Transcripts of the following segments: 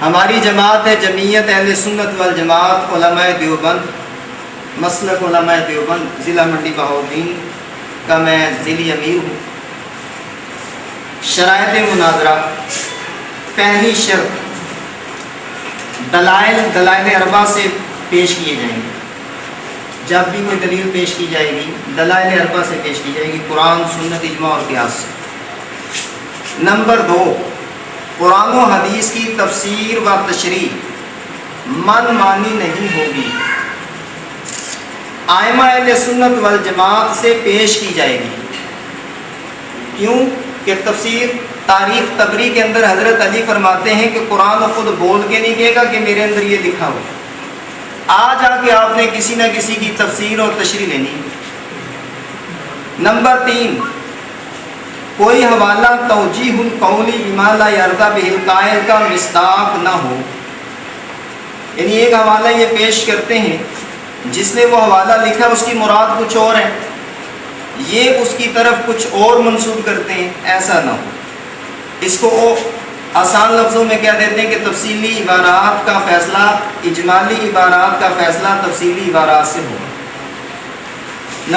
ہماری جماعت ہے جمعیت اہل سنت والجماعت علماء دیوبند، مسلک علماء دیوبند، ضلع منڈی بہاؤالدین کا میں ذیلی امیر ہوں۔ شرائط مناظرہ، پہلی شرط دلائل اربع سے پیش کیے جائیں گے۔ جب بھی کوئی دلیل پیش کی جائے گی دلائل اربع سے پیش کی جائے گی، قرآن، سنت، اجماع اور قیاس سے۔ نمبر 2، قرآن و حدیث کی تفسیر و تشریح من مانی نہیں ہوگی، ائمہ اہل سنت والجماعت سے پیش کی جائے گی۔ کیوں کہ تفسیر تاریخ طبری کے اندر حضرت علی فرماتے ہیں کہ قرآن خود بول کے نہیں کہے گا کہ میرے اندر یہ لکھا ہو، آ جا کے آپ نے کسی نہ کسی کی تفسیر اور تشریح لینی۔ نمبر 3، کوئی حوالہ توجیہ القولی بما لا یرضی بہ القائل کا مصداق نہ ہو، یعنی ایک حوالہ یہ پیش کرتے ہیں جس نے وہ حوالہ لکھا اس کی مراد کچھ اور ہے، یہ اس کی طرف کچھ اور منسوب کرتے ہیں، ایسا نہ ہو۔ اس کو آسان لفظوں میں کہہ دیتے ہیں کہ تفصیلی عبارات کا فیصلہ، اجمالی عبارات کا فیصلہ تفصیلی عبارات سے ہوگا۔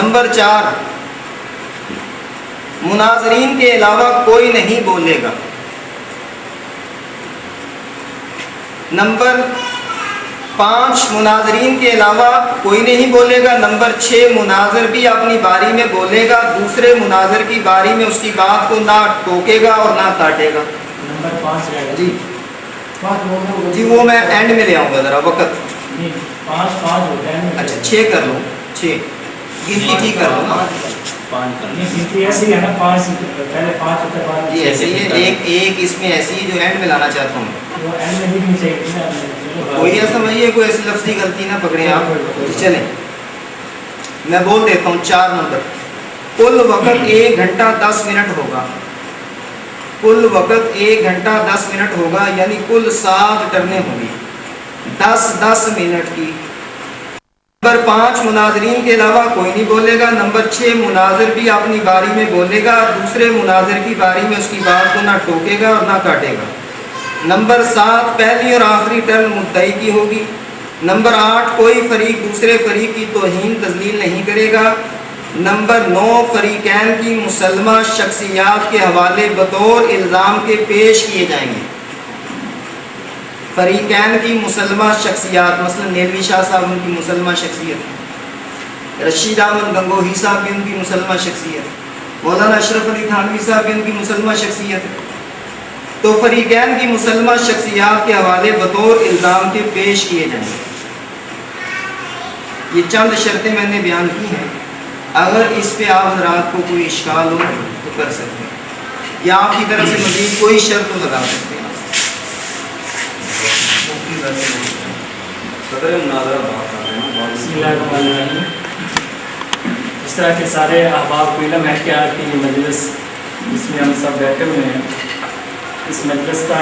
نمبر 4، مناظرین کے علاوہ کوئی نہیں بولے گا۔ نمبر 5، مناظرین کے علاوہ کوئی نہیں بولے گا۔ نمبر 6، مناظر بھی اپنی باری میں بولے گا، دوسرے مناظر کی باری میں اس کی بات کو نہ ٹوکے گا اور نہ کاٹے گا۔ نمبر 5 رہے گا جی وہ میں اینڈ میں لے آؤں گا، ذرا وقت 5 ہوتا ہے۔ اچھا 6 کر لو، 6 گنتی ٹھیک کر لو نا، 5 گنتی ایسی ہے نا، 5 پہلے 5 ہوتا ہے بعد جی ایسے ہی ہے، ایک اس میں ایسی ہے جو اینڈ میں لانا چاہتا ہوں۔ وہ اینڈ میں بھی نہیں چاہیے، کوئی ایسا سمجھیے کوئی ایسی لفظی غلطی نہ پکڑیں آپ۔ چلیں میں بول دیتا ہوں 4 نمبر، کل وقت 1 گھنٹہ 10 منٹ ہوگا، کل وقت 1 گھنٹہ 10 منٹ ہوگا، یعنی کل 7 ٹرنیں ہوں گی 10 منٹ کی۔ نمبر 5، مناظرین کے علاوہ کوئی نہیں بولے گا۔ نمبر 6، مناظر بھی اپنی باری میں بولے گا، دوسرے مناظر کی باری میں اس کی بات کو نہ ٹوکے گا اور نہ کاٹے گا۔ نمبر 7، پہلی اور آخری ٹرن مدعی کی ہوگی۔ نمبر 8، کوئی فریق دوسرے فریق کی توہین تذلیل نہیں کرے گا۔ نمبر 9، فریقین کی مسلمہ شخصیات کے حوالے بطور الزام کے پیش کیے جائیں گے۔ فریقین کی مسلمہ شخصیات، مثلا نیلوی شاہ صاحب ان کی مسلمہ شخصیت، رشید احمد گنگوہی صاحب بھی ان کی مسلمہ شخصیت، مولانا اشرف علی تھانوی صاحب بھی ان کی مسلمہ شخصیت ہے۔ تو فریقین کی مسلمہ شخصیات کے حوالے بطور الزام کے پیش کیے جائیں گے۔ یہ چند شرطیں میں نے بیان کی ہیں، اگر اس پہ آپ حضرات کو کوئی اشکال ہو تو کر سکتے ہیں، یا آپ کی طرف سے مزید کوئی شرط تو لگا سکتے ہیں۔ اس طرح کے سارے احباب کو علم ہے کہ آج کی یہ مجلس جس میں ہم سب بیٹھے ہوئے ہیں، اس مجلس کا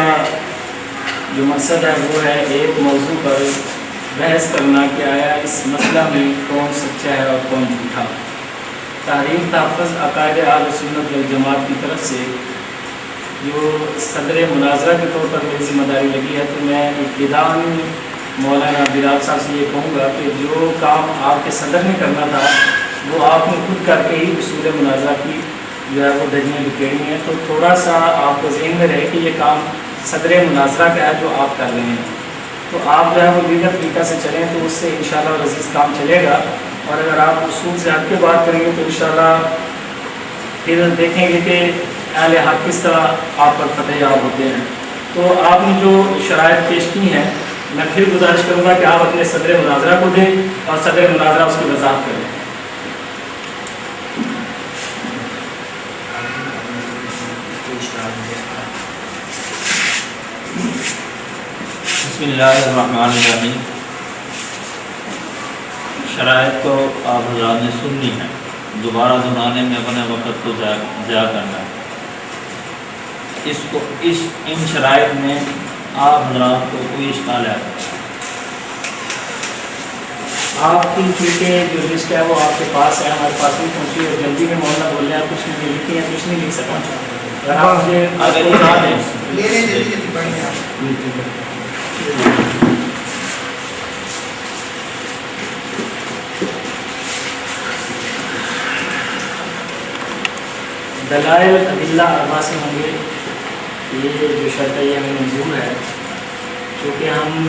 جو مقصد ہے وہ ہے ایک موضوع پر بحث کرنا کہ آیا اس مسئلہ میں کون سچا ہے اور کون جھوٹا۔ تحریر تحفظ عقائد اہل سنت والجماعت کی طرف سے جو صدر مناظرہ کے طور پر میری ذمہ داری لگی ہے، تو میں ابتداءً مولانا بلال صاحب سے یہ کہوں گا کہ جو کام آپ کے صدر نے کرنا تھا وہ آپ نے خود کر کے ہی اصول مناظرہ کی جو ہے وہ دجیاں بکھیری ہیں، تو تھوڑا سا آپ کو ذہن میں رہے کہ یہ کام صدر مناظرہ کا ہے جو آپ کر رہے ہیں، تو آپ جو ہے وہ دیگر طریقہ سے چلیں تو اس سے انشاءاللہ عزیز کام چلے گا۔ اور اگر آپ اصول سے ہٹ کے بات کریں گے تو انشاءاللہ پھر دیکھیں گے کہ اہل حق کس طرح آپ پر فتح یاب ہوتے ہیں۔ تو آپ نے جو شرائط پیش کی ہیں، میں پھر گزارش کروں گا کہ آپ اپنے صدر مناظرہ کو دیں اور صدر مناظرہ اس کی وضاحت کریں۔ بسم اللہ الرحمن الرحیم۔ شرائط کو آپ حضرات نے سن لی ہے، دوبارہ دہرانے میں اپنے وقت کو ضائع کرنا ہے۔ ان شرائط میں آپ حضرات کو کوئی اشکال ہے؟ آپ کی چونکہ جو لسٹ ہے وہ آپ کے پاس ہے، ہمارے پاس نہیں پہنچی، اور جلدی میں مولانا بول رہے ہیں کچھ نہیں لکھی ہیں، کچھ نہیں لکھ سکا۔ اگر یہ نہ ہے دلائل ادلہ اربع سے ہوں گے، یہ جو شرط ہے یہ ہمیں منظور ہے، چونکہ ہم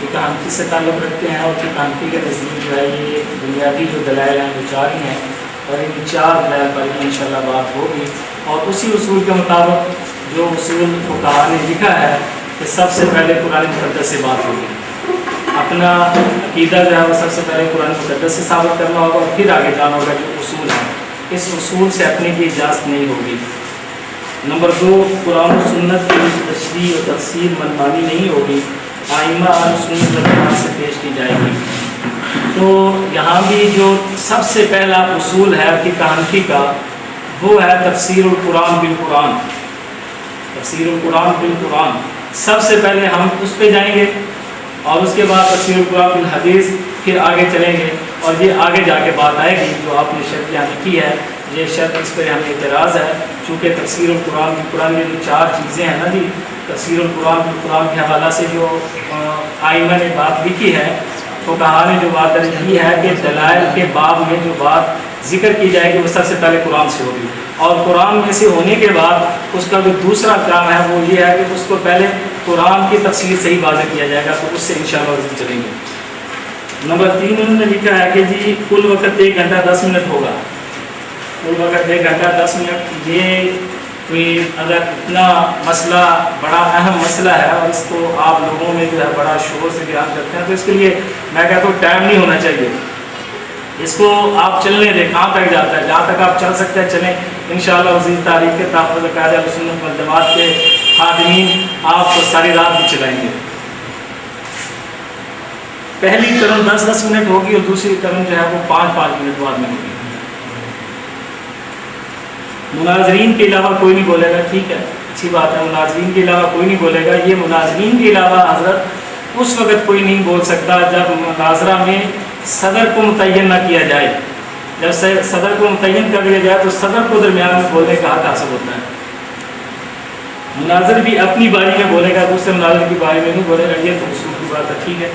حنفی سے تعلق رکھتے ہیں، اور چونکہ حنفی کے نزدیک جو ہے یہ بنیادی جو دلائل ہیں وہ 4 ہی ہیں، اور ان 4 دلائل پر انشاءاللہ بات ہوگی، اور اسی اصول کے مطابق جو اصول فقہاء نے لکھا ہے کہ سب سے پہلے قرآن مقدس سے بات ہوگی، اپنا عقیدہ جو ہے وہ سب سے پہلے قرآن مقدس سے ثابت کرنا ہوگا، اور پھر آگے جانا ہوگا جو اصول ہیں، اس اصول سے اپنے کی اجازت نہیں ہوگی۔ نمبر 2، قرآن و سنت کی تشریح و تفسیر منمانی نہیں ہوگی، آئمہ اہل سنت والجماعت سے پیش کی جائے گی۔ تو یہاں بھی جو سب سے پہلا اصول ہے فقہ حنفی کا وہ ہے تفسیر القرآن بالقرآن، تفسیر القرآن بالقرآن، سب سے پہلے ہم اس پہ جائیں گے، اور اس کے بعد تفسیر القرآن بالحدیث، پھر آگے چلیں گے، اور یہ آگے جا کے بات آئے گی جو آپ نے شرط یہاں لکھی ہے، یہ شرط اس پہ ہمیں اعتراض ہے، چونکہ تفسیر القرآن بالقرآن میں جو 4 چیزیں ہیں نا جی، تفسیر القرآن بالقرآن کے حوالہ سے جو آئمہ نے بات لکھی ہے، فقہاء نے جو بات درج کی ہے کہ دلائل کے باب میں جو بات ذکر کی جائے گی وہ سب سے پہلے قرآن سے ہوگی، اور قرآن میں سے ہونے کے بعد اس کا جو دوسرا کام ہے وہ یہ ہے کہ اس کو پہلے قرآن کی تفسیر سے ہی واضح کیا جائے گا، تو اس سے انشاءاللہ چلیں گے۔ نمبر 3 انہوں نے لکھا ہے کہ جی کل وقت 1 گھنٹہ 10 منٹ ہوگا، کل وقت 1 گھنٹہ 10 منٹ۔ یہ کوئی اگر اتنا مسئلہ بڑا اہم مسئلہ ہے اور اس کو آپ لوگوں میں جو ہے بڑا شور سے بیان کرتے ہیں، تو اس کے لیے میں کہتا ہوں ٹائم نہیں ہونا چاہیے، اس کو آپ چلنے دیں، کہاں تک جاتا ہے، جہاں تک آپ چل سکتے ہیں چلیں، انشاءاللہ عزیز تاریخ کے تحفظ قاعدہ اہل سنت والجماعت کے خادمین آپ کو ساری رات بھی چلائیں گے۔ پہلی ٹرم 10-10 منٹ ہوگی، اور دوسری ٹرم جو ہے وہ 5-5 منٹ بعد میں ہوگی۔ مناظرین کے علاوہ کوئی نہیں بولے گا، ٹھیک ہے، اچھی بات ہے، مناظرین کے علاوہ کوئی نہیں بولے گا۔ یہ مناظرین کے علاوہ حضرت اس وقت کوئی نہیں بول سکتا جب مناظرہ میں صدر کو متعین نہ کیا جائے، جب صدر کو متعین کر دیا جائے تو صدر کو درمیان میں بولنے کا حق حاصل ہوتا ہے۔ مناظر بھی اپنی باری میں بولے گا، دوسرے مناظر کی باری میں نہیں بولے گا، یہ تو اصول کی بات ہے، ٹھیک ہے۔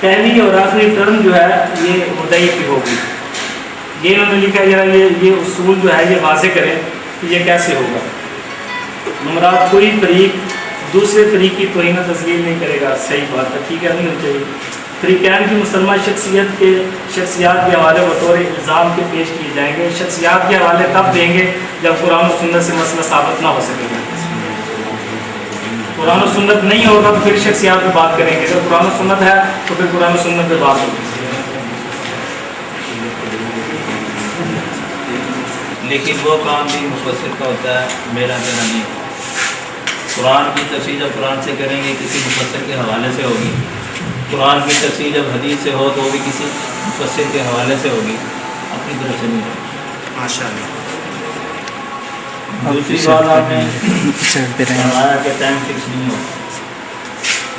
پہلی اور آخری ٹرم جو ہے یہ مدعی کی ہوگی، یہ انہوں نے لکھا یہ اصول جو ہے یہ واضح کریں کہ یہ کیسے ہوگا۔ نمرات کوئی فریق دوسرے فریق کی توہین و تذلیل نہیں کرے گا، صحیح بات ہے، ٹھیک ہے، نہیں ہونی چاہیے۔ فریقین کی مسلمہ شخصیات کے حوالے بطور الزام کے پیش کیے جائیں گے، شخصیات کے حوالے تب دیں گے جب قرآن و سنت سے مسئلہ ثابت نہ ہو سکے گا۔ قرآن و سنت نہیں ہوگا تو پھر شخصیات پہ بات کریں گے، اگر قرآن و سنت ہے تو پھر قرآن و سنت پہ بات ہوگی۔ لیکن وہ کام بھی مفسر کا ہوتا ہے، میرا نہیں۔ قرآن کی تفسیر جب قرآن سے کریں گے کسی مفسر کے حوالے سے ہوگی، قرآن کی تفسیر جب حدیث سے ہو تو وہ بھی کسی مفسر کے حوالے سے ہوگی، اپنی طرف سے نہیں ہوگی۔ ماشاء اللہ۔ دوسری بات آپ نے فرمایا کہ ٹائم فکس نہیں ہو،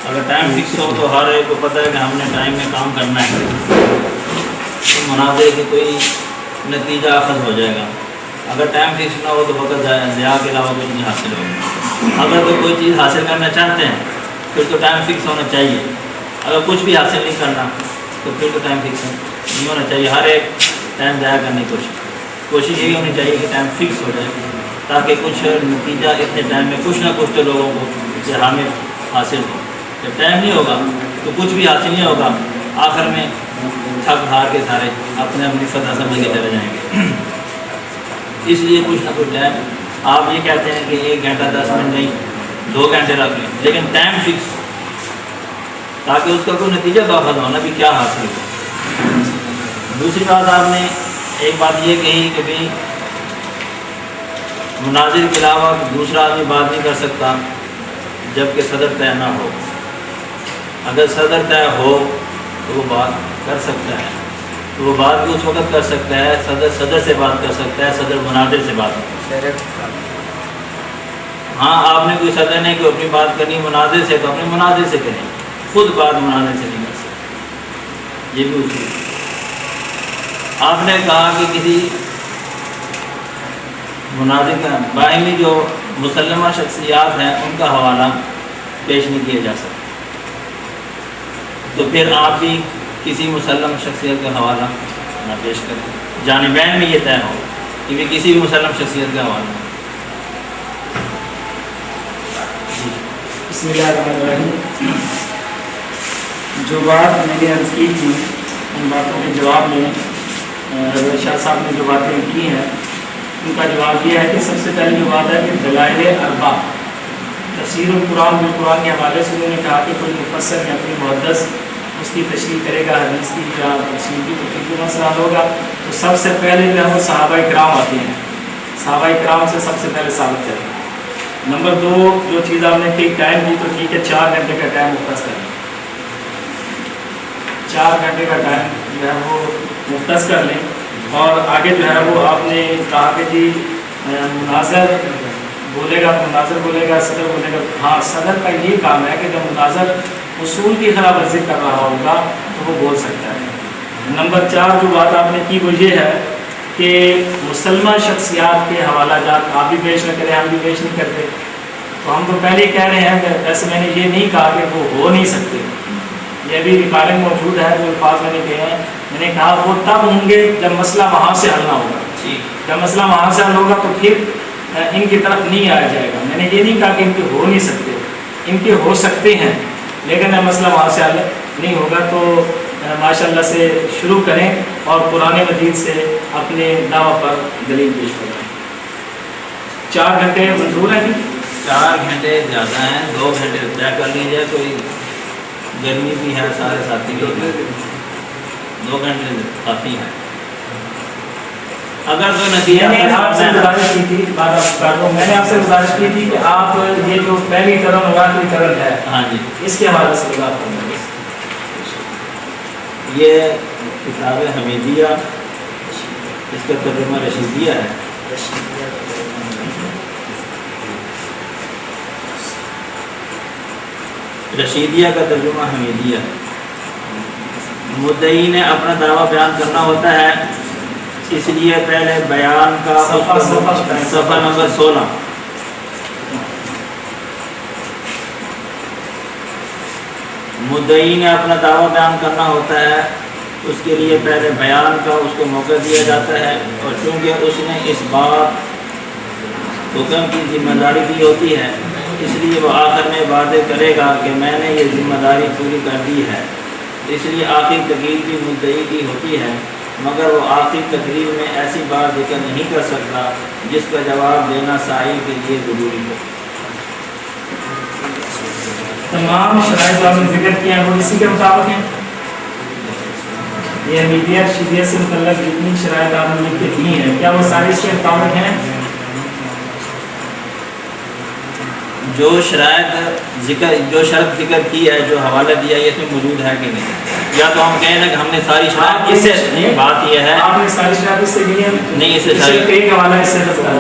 اگر ٹائم فکس ہو تو ہر ایک کو پتہ ہے کہ ہم نے ٹائم میں کام کرنا ہے، تو مناظرے کی کوئی نتیجہ اخذ ہو جائے گا۔ اگر ٹائم فکس نہ ہو تو وقت ضیاء کے علاوہ کوئی نہیں حاصل ہوگا۔ اگر تو کوئی چیز حاصل کرنا چاہتے ہیں پھر تو ٹائم فکس ہونا چاہیے، اگر کچھ بھی حاصل نہیں کرنا تو پھر تو ٹائم فکس نہیں ہونا چاہیے۔ ہر ایک ٹائم ضائع کرنے کی کوشش یہی ہونی چاہیے کہ ٹائم فکس ہو جائے، تاکہ کچھ نتیجہ اتنے ٹائم میں کچھ نہ کچھ تو لوگوں کو ہمیں حاصل ہو۔ جب ٹائم نہیں ہوگا تو کچھ بھی حاصل نہیں ہوگا، آخر میں تھک ہار کے سارے اپنے اپنی فتح سمجھ کے چلے جائیں گے۔ اس لیے کچھ نہ کچھ ٹائم، آپ یہ کہتے ہیں کہ 1 گھنٹہ 10 منٹ نہیں 2 گھنٹے رکھ لیں، لیکن ٹائم فکس ہو تاکہ اس کا کوئی نتیجہ باخذ ہونا بھی کیا حاصل ہو۔ دوسری بات آپ نے ایک بات یہ کہی کہ بھائی مناظر کے علاوہ دوسرا آدمی بات نہیں کر سکتا جب کہ صدر طے نہ ہو۔ اگر صدر طے ہو تو وہ بات کر سکتا ہے، تو وہ بات بھی اس وقت کر سکتا ہے، صدر سے بات کر سکتا ہے، صدر مناظر سے بات کر سکتا ہے۔ ہاں آپ نے کوئی صدر نے کوئی اپنی بات کرنی مناظر سے تو اپنے مناظر سے کریں، خود بات مناظر سے نہیں کر سکتے، یہ بھی اصول ہے۔ آپ نے کہا کہ کسی مناظر کا باہمی جو مسلمہ شخصیات ہیں ان کا حوالہ پیش نہیں کیا جا سکتا، تو پھر آپ بھی کسی مسلم شخصیت کا حوالہ نہ پیش کریں، جانبین میں یہ طے ہو کہ بھی کسی بھی مسلم شخصیت کا حوالہ۔ بسم اللہ الرحمن الرحیم۔ جو بات میں نے عرض کی تھی ان باتوں کے جواب میں حضرت شاہ صاحب نے جو باتیں کی ہیں ان کا جواب یہ ہے کہ سب سے پہلی جو بات ہے کہ دلائل اربع، تفسیر القرآن بالقرآن کے حوالے سے انہوں نے کہا کہ کوئی مفسر یا کوئی محدث اس کی تشریح کرے گا، حدیث کی یا تفسیر کی تفصیل مسئلہ ہوگا، تو سب سے پہلے جو ہے وہ صحابہ کرام آتے ہیں، صحابہ کرام سے سب سے پہلے ثابت کریں۔ نمبر دو، جو چیز آپ نے ٹھیک ٹائم دی تو ٹھیک ہے، 4 گھنٹے کا ٹائم مختص کریں، 4 گھنٹے کا ٹائم جو ہے وہ مختص کر لیں۔ اور آگے جو ہے وہ آپ نے کہا کہ جی مناظر بولے گا، مناظر بولے گا، صدر بولے گا۔ ہاں، صدر کا یہ کام ہے کہ جب مناظر اصول کی خلاف ورزی کر رہا ہوگا تو وہ بول سکتا ہے۔ نمبر 4 جو بات آپ نے کی وہ یہ ہے کہ مسلمہ شخصیات کے حوالہ جات آپ بھی پیش نہ کریں، ہم بھی پیش نہیں کرتے، تو ہم تو پہلے ہی کہہ رہے ہیں کہ ویسے میں نے یہ نہیں کہا کہ وہ ہو نہیں سکتے، یہ بھی ریکارڈنگ موجود ہے، جو الفاظ میں نے کہے ہیں، میں نے کہا وہ تب ہوں گے جب مسئلہ وہاں سے حل نہ ہوگا، جب مسئلہ وہاں سے حل ہوگا تو پھر ان کی طرف نہیں آیا جائے گا۔ میں نے یہ نہیں کہا کہ ان کے ہو نہیں سکتے، ان کے ہو سکتے ہیں، لیکن جب مسئلہ وہاں سے حل نہیں ہوگا تو ماشاءاللہ سے شروع کریں اور قرآن مجید سے اپنے دعویٰ پر دلیل پیش کریں۔ 4 گھنٹے منظور ہیں؟ 4 گھنٹے زیادہ ہیں، 2 گھنٹے طے کر لیجیے، کوئی گرمی بھی ہے، سارے ساتھی لوگ ہیں، 2 گھنٹے کافی ہیں۔ اگر کوئی نتیجہ میں نے آپ سے گزارش کی تھی، میں نے آپ سے گزارش کی تھی کہ آپ یہ جو پہلی ٹرم اور آخری ٹرم ہے، ہاں جی، اس کے حوالے سے بات کریں۔ یہ کتاب حمیدیہ، اس کا ترجمہ رشیدیہ ہے۔ رشیدیہ کا ترجمہ حمیدیہ ہے۔ مدعی نے اپنا دعویٰ بیان کرنا ہوتا ہے، اس لیے پہلے بیان کا صفحہ نمبر 16 مدعی نے اپنا دعویٰ بیان کرنا ہوتا ہے، اس کے لیے پہلے بیان کا اس کو موقع دیا جاتا ہے، اور چونکہ اس نے اس بات حکم کی ذمہ داری دی ہوتی ہے، اس لیے وہ آخر میں وعدے کرے گا کہ میں نے یہ ذمہ داری پوری کر دی ہے۔ اس لیے آخری تقریر بھی مدعی کی ہوتی ہے، مگر وہ آخری تقریر میں ایسی بات ذکر نہیں کر سکتا جس کا جواب دینا سائل کے لیے ضروری ہو۔ تمام شرائط جو آپ نے ذکر کیا ہیں وہ اسی کے مطابق ہیں۔ یہ میڈیا شریعت سے متعلق جتنی شرائط آپ نے لکھ کے دی ہیں، کیا وہ ساری اس کے مطابق ہیں؟ جو شرط ذکر کی ہے، جو حوالہ دیا ہے، اس میں موجود ہے کہ نہیں؟ یا تو ہم کہیں نا کہ ہم نے ساری شرائط، اس سے بات یہ ہے آپ نے ساری شرائط اس سے لی ہیں؟ نہیں، اس سے ساری ایک حوالہ اس سے بتا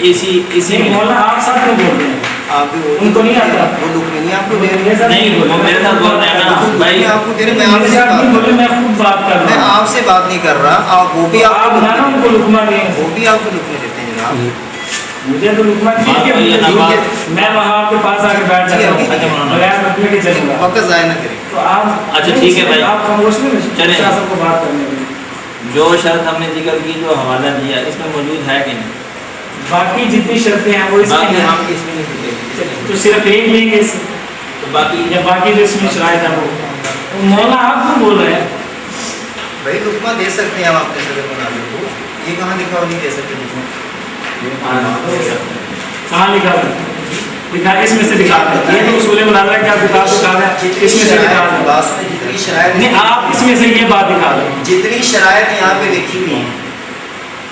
اسی میں مولانا آپ ساتھ میں بول رہے ہیں، آپ بھی ان کو نہیں آتا، وہ لکھنی آپ کو دے رہے ہیں، نہیں، وہ میرے ساتھ بول رہے ہیں نا بھائی، آپ کو دے رہے ہیں، میں آپ میرے سے ساتھ نہیں بات بولے، میں خود بات کر میں رہا ہوں۔ آپ سے بات نہیں کر رہا، آپ وہ بھی آپ آپ کو نا ان کو لکما دیں، وہ بھی آپ کو لکھنے دیتے ہیں جناب۔ مجھے تو لکما دیجیے، میں وہاں آپ کے پاس آ کے بیٹھ جاتا ہوں بغیر مطلب کے چلوں گا، وقت ضائع نہ کریں۔ تو آپ اچھا ٹھیک ہے بھائی، آپ خاموش نہیں چلیں، شاہ صاحب کو بات کرنے کے لیے۔ جو شرط ہم نے ذکر کی، جو حوالہ دیا، اس میں موجود ہے کہ نہیں؟ باقی جتنی شرطیں ہیں وہ اس میں باقی ہیں، ہم اس میں نہیں ذکر کریں، تو صرف ایک لیں گے اس سے، تو باقی یا باقی جو اس میں شرائط ہے وہ مولانا آپ کیوں بول رہے ہیں؟ بھائی لکما دے سکتے ہیں ہم اپنے صدر مناظر کو، یہ کہاں لکھا اور نہیں دے سکتے لکما؟ کہاں لکھا ہے؟ دکھا، اس میں سے دکھا دیں، یہ تو اصول مناظرہ کیا دکھا دکھا ہے، اس میں سے دکھا دیں، جتنی شرائط نہیں آپ اس میں سے یہ بات دکھا دیں۔ جتنی شرائط یہاں پہ لکھی ہوئی ہیں،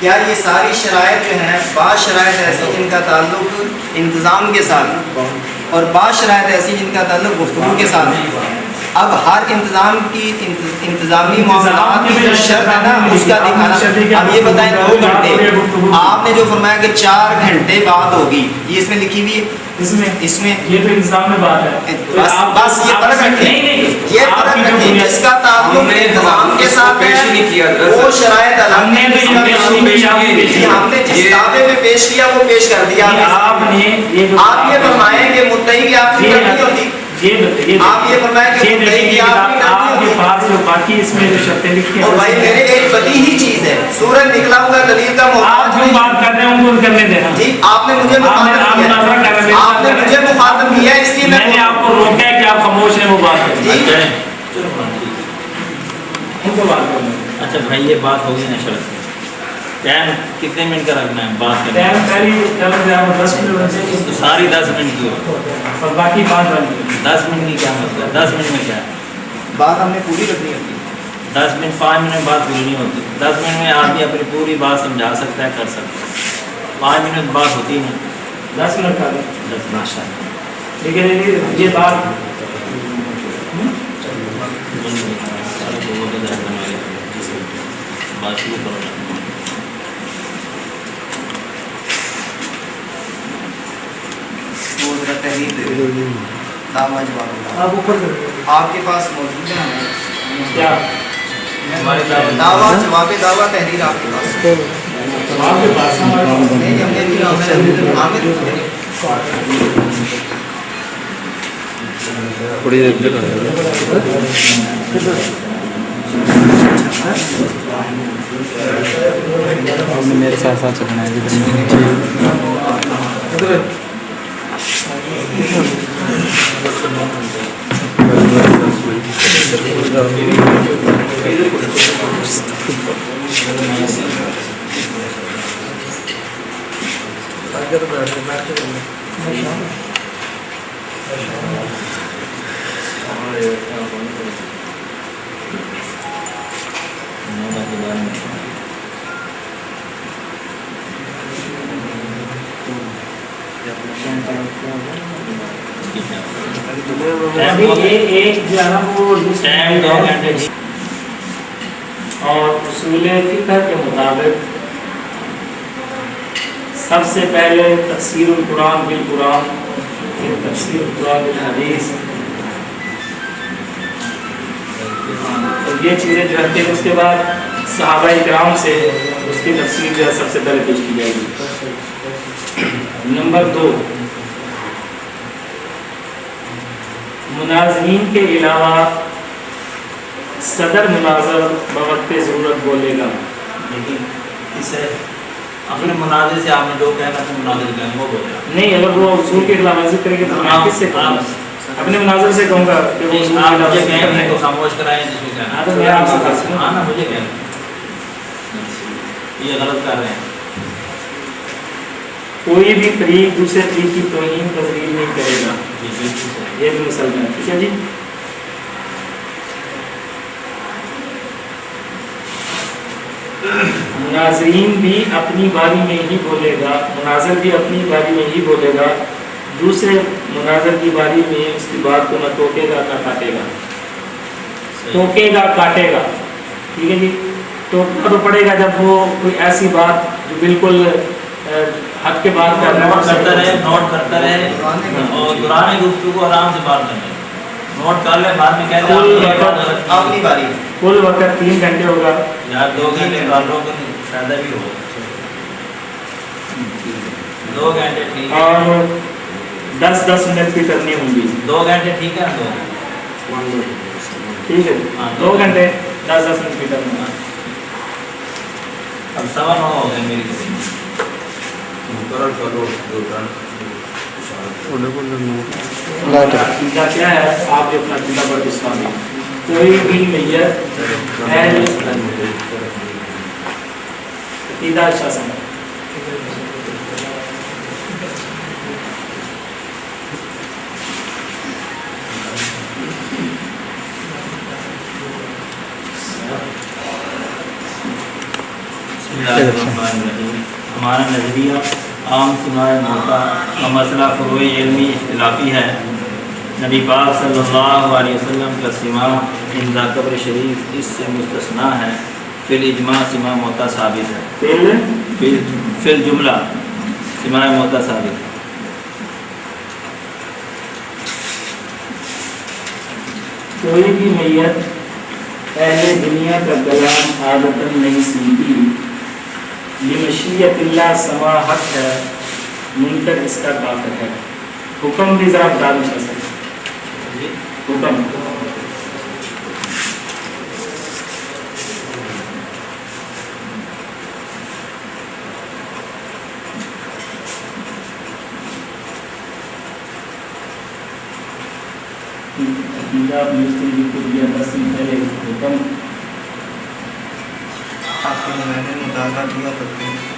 کیا یہ ساری شرائط جو ہیں، بعض شرائط ایسی جن کا تعلق انتظام کے ساتھ اور بعض شرائط ایسی جن کا تعلق گفتگو کے ساتھ ہے۔ اب ہر انتظام کی انتظامی معاملات کی جو شرط ہے نا، اس کا دکھانا۔ اب یہ بتائیں 2 گھنٹے، آپ نے جو فرمایا کہ 4 گھنٹے بات ہوگی، یہ اس میں لکھی ہوئی ہے؟ اس میں اس میں یہ تو انتظام میں بات ہے، بس یہ فرق رکھیں، یہ فرق رکھیں جس کا تعلق انتظام کے ساتھ ہے وہ شرائط الگ ہم نے تو یہ پیش نہیں کیا، ہم نے جس دعوے میں پیش کیا وہ پیش کر دیا آپ نے آپ یہ فرمائیں کہ مدعی کی آپ کی غلطی ہوتی آپ یہ فرمائیں کہ مدعی کی آپ کی غلطی آپ کے پاس جو باقی اس میں جو شرطیں لکھی ہیں اور بھائی میرے ایک بدیہی چیز ہے سورج نکلا ہوا دلیل کا آپ محتاج جو بات کر رہے ہیں ان کو کرنے دینا. جی آپ نے مجھے مخاطب کیا آپ نے مجھے مخاطب کیا اس لیے میں نے آپ کو روکا ہے کہ آپ خاموش ہیں وہ بات کریں. جی ان کو بات کرنا. اچھا بھائی یہ بات ہوگی نا شرط ٹائم کتنے منٹ کا رکھنا ہے بات کرنے ٹائم پہلی 10 منٹ ہونا چاہیے تو ساری 10 منٹ کی ہو اور باقی 5 منٹ. 10 منٹ کی کیا مطلب ہے 10 منٹ میں کیا ہے بات ہم نے پوری رکھنی ہوتی 10 منٹ 5 منٹ میں بات پوری نہیں ہوتی 10 منٹ میں آدمی اپنی پوری بات سمجھا سکتا ہے کر سکتا ہے 5 منٹ بات ہوتی نہیں 10 منٹ کا 10 ماشاء اللہ لیکن یہ بات بات شروع کرو وہ ذرا تحریر دے دعویٰ جواب آپ کے پاس موجود ہے کیا دعویٰ جواب دعویٰ تحریر آپ کے پاس آپ کے پاس نہیں ہم نے بھی عامر تھوڑی دیر میرے ساتھ ساتھ چلنا ہے ایک جو ہے نا وہ ٹائم 2 گھنٹے اور اصول فقہ کے مطابق سب سے پہلے تفسیر القرآن بالقرآن پھر تفسیر القرآن بالحدیث اور یہ چیزیں جو ہے پھر اس کے بعد صحابہ کرام سے اس کی تفسیر جو ہے سب سے پہلے پیش کی جائے گی. نمبر 2 مناظرین کے علاوہ صدر مناظر بوقت ضرورت بولے گا. لیکن اسے اپنے مناظر سے آپ نے جو کہنا تھا مناظر کہیں وہ بولے نہیں اگر وہ اصول کے خلاف ورزی کرے گی تو میں کس سے کہوں گا؟ اپنے مناظر سے کہوں گا کہ وہ اصول آپ کے مجھے خلاف ورزی کہیں کرے تو گا. خاموش کرائیں جس کو کہنا ہاں تو میں آپ سے کہہ سکتا ہوں. ہاں نا مجھے کہنا یہ غلط کر رہے ہیں. کوئی بھی فریق دوسرے فریق کی توہین تذلیل نہیں کرے گا. جی بالکل صحیح. یہ بھی مسلمان ہے. ٹھیک ہے جی. مناظرین بھی اپنی باری میں ہی بولے گا. مناظر بھی اپنی باری میں ہی بولے گا. دوسرے مناظر کی باری میں اس کی بات کو نہ ٹوکے گا نہ کاٹے گا. ٹوکے گا کاٹے گا. ٹھیک ہے جی. ٹوکنا تو پڑے گا جب وہ کوئی ایسی بات جو بالکل حق کے بات نوٹ کرتا رہے اور دوران گفتگو کو آرام سے بات کرنا. نوٹ کر لے بعد میں کہتے ہیں اپنی باری کل وقت 3 گھنٹے ہوگا. یار 2 گھنٹے کر لو تو فائدہ بھی ہو. 2 گھنٹے ٹھیک ہے اور 10 منٹ کی کرنی ہوں گی. 2 گھنٹے ٹھیک ہے نا 2 ٹھیک ہے 2 گھنٹے 10 منٹ کی کرنی ہے. اب 9:15 ہو گئے میری کسی عقیدہ کیا ہے آپ جو اپنا عقیدہ پر اسلامی کوئی بھی میت اہل عقیدہ شاسن ہمارا نظریہ عام سماع موقع کا مسئلہ فروع علمی اختلافی ہے. نبی پاک صلی اللہ علیہ وسلم کا سماع عند قبر شریف اس سے مستثنا ہے. فی الاجماع سماع موقع ثابت ہے. فی الجملہ سماع موقع ثابت ہے. کوئی بھی میت اہل دنیا کا کلام عادتاً نہیں سنتی، بمشیت اللہ سما حق ہے، منکر اس کا کافر ہے۔ حکم بھی ذرا بتا دیں سر، حکم پنجاب یونیورسٹی کی کلیہ 10 دن پہلے حکم آپ کو میں نے مطالعہ کیا کرتے ہیں۔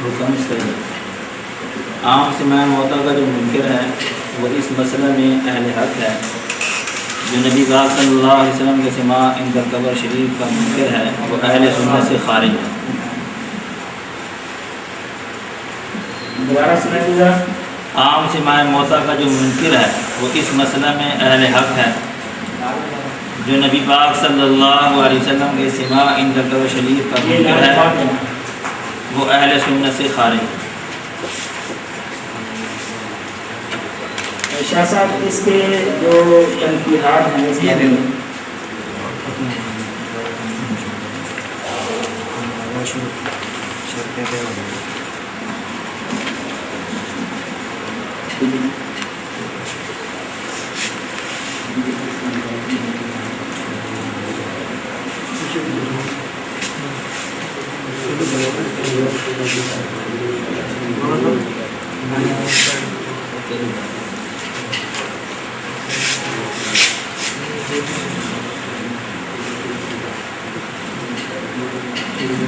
حکم سے عام سماع موتا کا جو منکر ہے وہ اس مسئلہ میں اہل حق ہے، جو نبی پاک صلی اللہ علیہ وسلم کے سماع ان کا قبر شریف کا منکر ہے وہ اہل سنت سے خارج ہے۔ دوبارہ سنا دیجیے۔ عام سماع موتا کا جو منکر ہے وہ اس مسئلہ میں اہل حق ہے، جو نبی پاک صلی اللہ علیہ وسلم کے سماع ان کا قبر شریف کا منکر ہے وہ اہل سنت سے خارج ہے۔ شاہ صاحب اس کے جو تنقیحات ہیں اس میں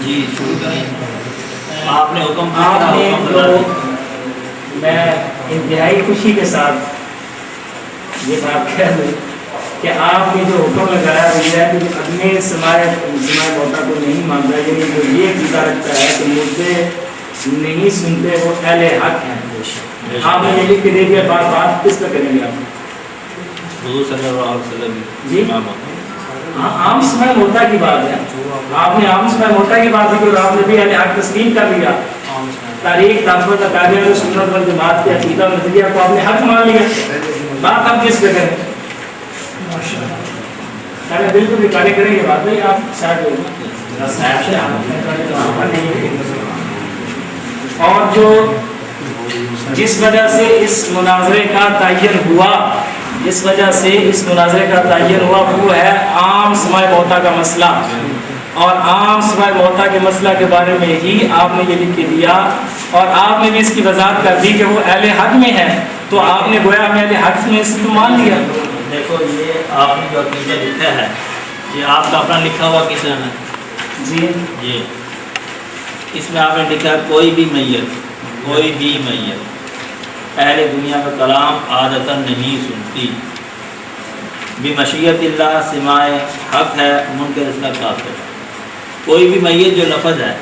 جی شروع کریں۔ آپ نے حکم آپ نے حکم جو میں انتہائی خوشی کے ساتھ یہ بات کہہ دوں کہ آپ نے جو حکم لگایا وہ یہ ہے کہ اپنے سماع موتا کو نہیں مانتا، یعنی جو یہ عقیدہ رکھتا ہے کہ مردے نہیں سنتے وہ اہل حق ہیں۔ آپ نے یہ لکھ کے دے دیا، بات کس پہ کریں گے آپ؟ حضور صلی اللہ علیہ وسلم جی عام سماع موتا کی بات ہے، آپ نے عام سماع موتا کی بات کی اور آپ نے بھی اہل حق تسلیم کر لیا۔ تاریخ تاثرات اکابر سنت والجماعت کے عقیدہ نظریہ کو آپ نے حق مان لیا، بات آپ کس پہ کریں؟ پہلے بالکل نکالے کریں یہ بات نہیں، آپ شاید اور جو جس وجہ سے اس مناظرے کا تعین ہوا، جس وجہ سے اس مناظرے کا تعین ہوا وہ ہے عام سماع موتا کا مسئلہ، اور عام سماع موتا کے مسئلہ کے بارے میں ہی آپ نے یہ لکھ کے دیا اور آپ نے بھی اس کی وضاحت کر دی کہ وہ اہل حق میں ہے، تو آپ نے گویا اہل حق میں اس کو مان لیا۔ دیکھو یہ آپ نے جو عقیدہ لکھا ہے یہ آپ کا اپنا لکھا ہوا کس نے؟ جی جی اس میں آپ نے لکھا ہے کوئی بھی میت اہل دنیا کا کلام عادتاً نہیں سنتی، بمشیت اللہ سماع حق ہے، منکر اس کا کافر ہے۔ کوئی بھی میت جو لفظ ہے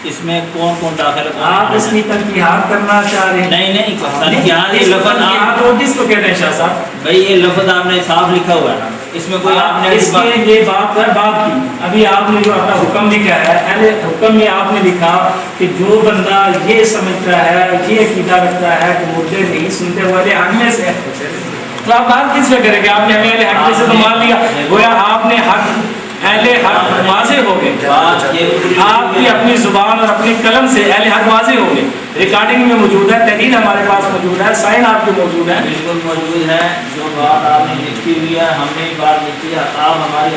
اس میں کون کون داخل ہے؟ آپ اس کی تنقیحات کرنا چاہ رہے ہیں؟ نہیں تنقیحات یہ لفظ آپ وہ کس کو کہتے ہیں شاہ صاحب؟ بھائی یہ لفظ آپ نے صاف لکھا ہوا ہے نا، اس میں کوئی آپ نے اس کے یہ بات پر بات کی، ابھی آپ نے جو اپنا حکم لکھا ہے اہل حکم میں آپ نے لکھا کہ جو بندہ یہ سمجھتا ہے یہ عقیدہ رکھتا ہے کہ مردے نہیں سنتے والے حق میں سے، تو آپ بات کس پہ کریں گے؟ آپ نے ہمیں اہل حق میں سے تو مان لیا، گویا آپ نے حق اہل حق واضح ہو گئے، آپ کی اپنی زبان اور اپنی قلم سے اہل حق واضح ہو گئے، ریکارڈنگ میں موجود ہے، تحریر ہمارے پاس موجود ہے، سائن آپ کے موجود ہے، بالکل موجود ہے۔ جو بات آپ نے لکھی ہوئی ہے ہم نے بات لکھی ہے، آپ ہماری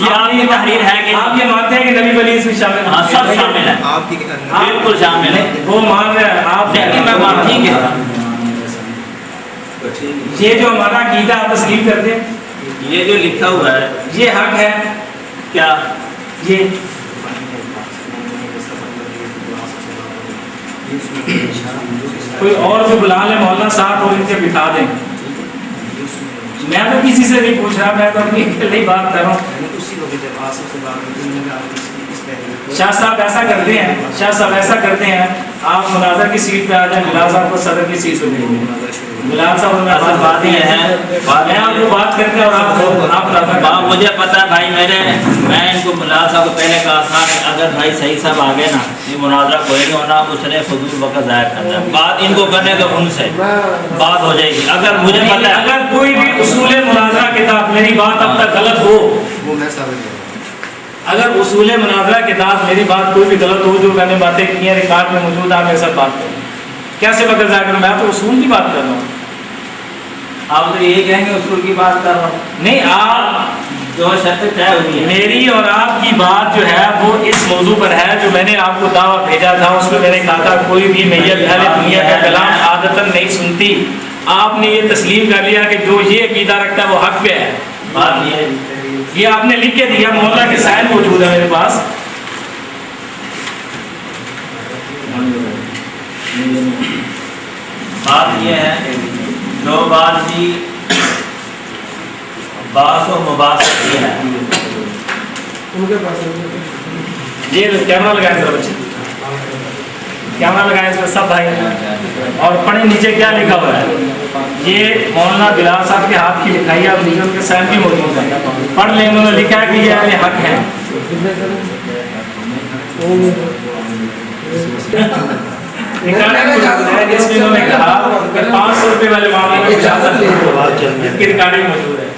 یہ آپ کی تحریر ہے کہ آپ یہ مانتے ہیں کہ نبی ولی اس میں شامل ہیں؟ ہاں سب شامل ہے، آپ کی بالکل شامل ہے، وہ مان رہے ہیں آپ، لیکن میں مان ٹھیک ہے یہ جو ہمارا عقیدہ آپ تسلیم کرتے ہیں یہ جو لکھا ہوا ہے یہ حق ہے کیا یہ کوئی اور جو بلا لیں مولانا صاحب اور ان سے بٹھا دیں. میں تو کسی سے نہیں پوچھ رہا، میں تو اپنی اکیلی بات کر رہا ہوں. شاہ صاحب ایسا کرتے ہیں، شاہ صاحب ایسا کرتے ہیں، آپ مناظر کی سیٹ پہ آ جائیں، بلال صاحب کو صدر کی سیٹ پہ بھیج دیں. بلال صاحب میں اصل بات یہ ہے، میں آپ کو بات کرتے ہیں اور آپ مجھے پتا ہے بھائی، میں ان کو بلال صاحب کو پہلے کہا تھا کہ اگر بھائی صحیح صاحب آ گئے نا، یہ مناظرہ کوئی نہیں ہونا، اس نے فضول وقت ضائع کرنا ہے. بات ان کو کرنے تو ان سے بات ہو جائے گی. اگر مجھے پتا ہے اگر کوئی بھی اصول مناظرہ کتاب میری بات اب تک غلط ہو، وہ میں ثابت کروں. اگر اصول مناظرہ کتاب میری بات کوئی بھی غلط ہو، جو میں نے باتیں کی ہیں ریکارڈ میں موجود، آپ میرے ساتھ بات کریں. کیسے وقت ضائع کروں؟ میں تو اصول کی بات کر رہا ہوں. آپ تو یہی کہیں گے اصول کی بات کر رہا ہوں. نہیں، آپ جو شرط طے ہوئی ہے میری اور آپ کی بات جو ہے وہ اس موضوع پر ہے جو میں نے آپ کو دعویٰ بھیجا تھا. اس میں میں نے کہا تھا کوئی بھی میت اہل دنیا کا کلام عادتاً نہیں سنتی. آپ نے یہ تسلیم کر لیا کہ جو یہ عقیدہ رکھتا ہے وہ حق پہ ہے. بات یہ ہے یہ آپ نے لکھ کے دیا، مولانا کے سائن موجود ہے میرے پاس. بات یہ ہے جو بات بھی باس و مباحث کی ہے. یہ کیمرہ لگائیں ذرا بچے، کیمرہ لگائیں اس میں سب بھائی، اور پڑھیں نیچے کیا لکھا ہوا ہے. یہ مولانا بلال صاحب کے ہاتھ کی لکھائی ہے، اور نیچے ان کے سائن بھی موجود ہے. پڑھ لیں، انہوں نے لکھا ہے کہ یہ اہل حق ہے. جس میں انہوں نے کہا کہ 500 روپے والے معاملے میں اجازت نہیں، اس کی ریکارڈنگ موجود ہے.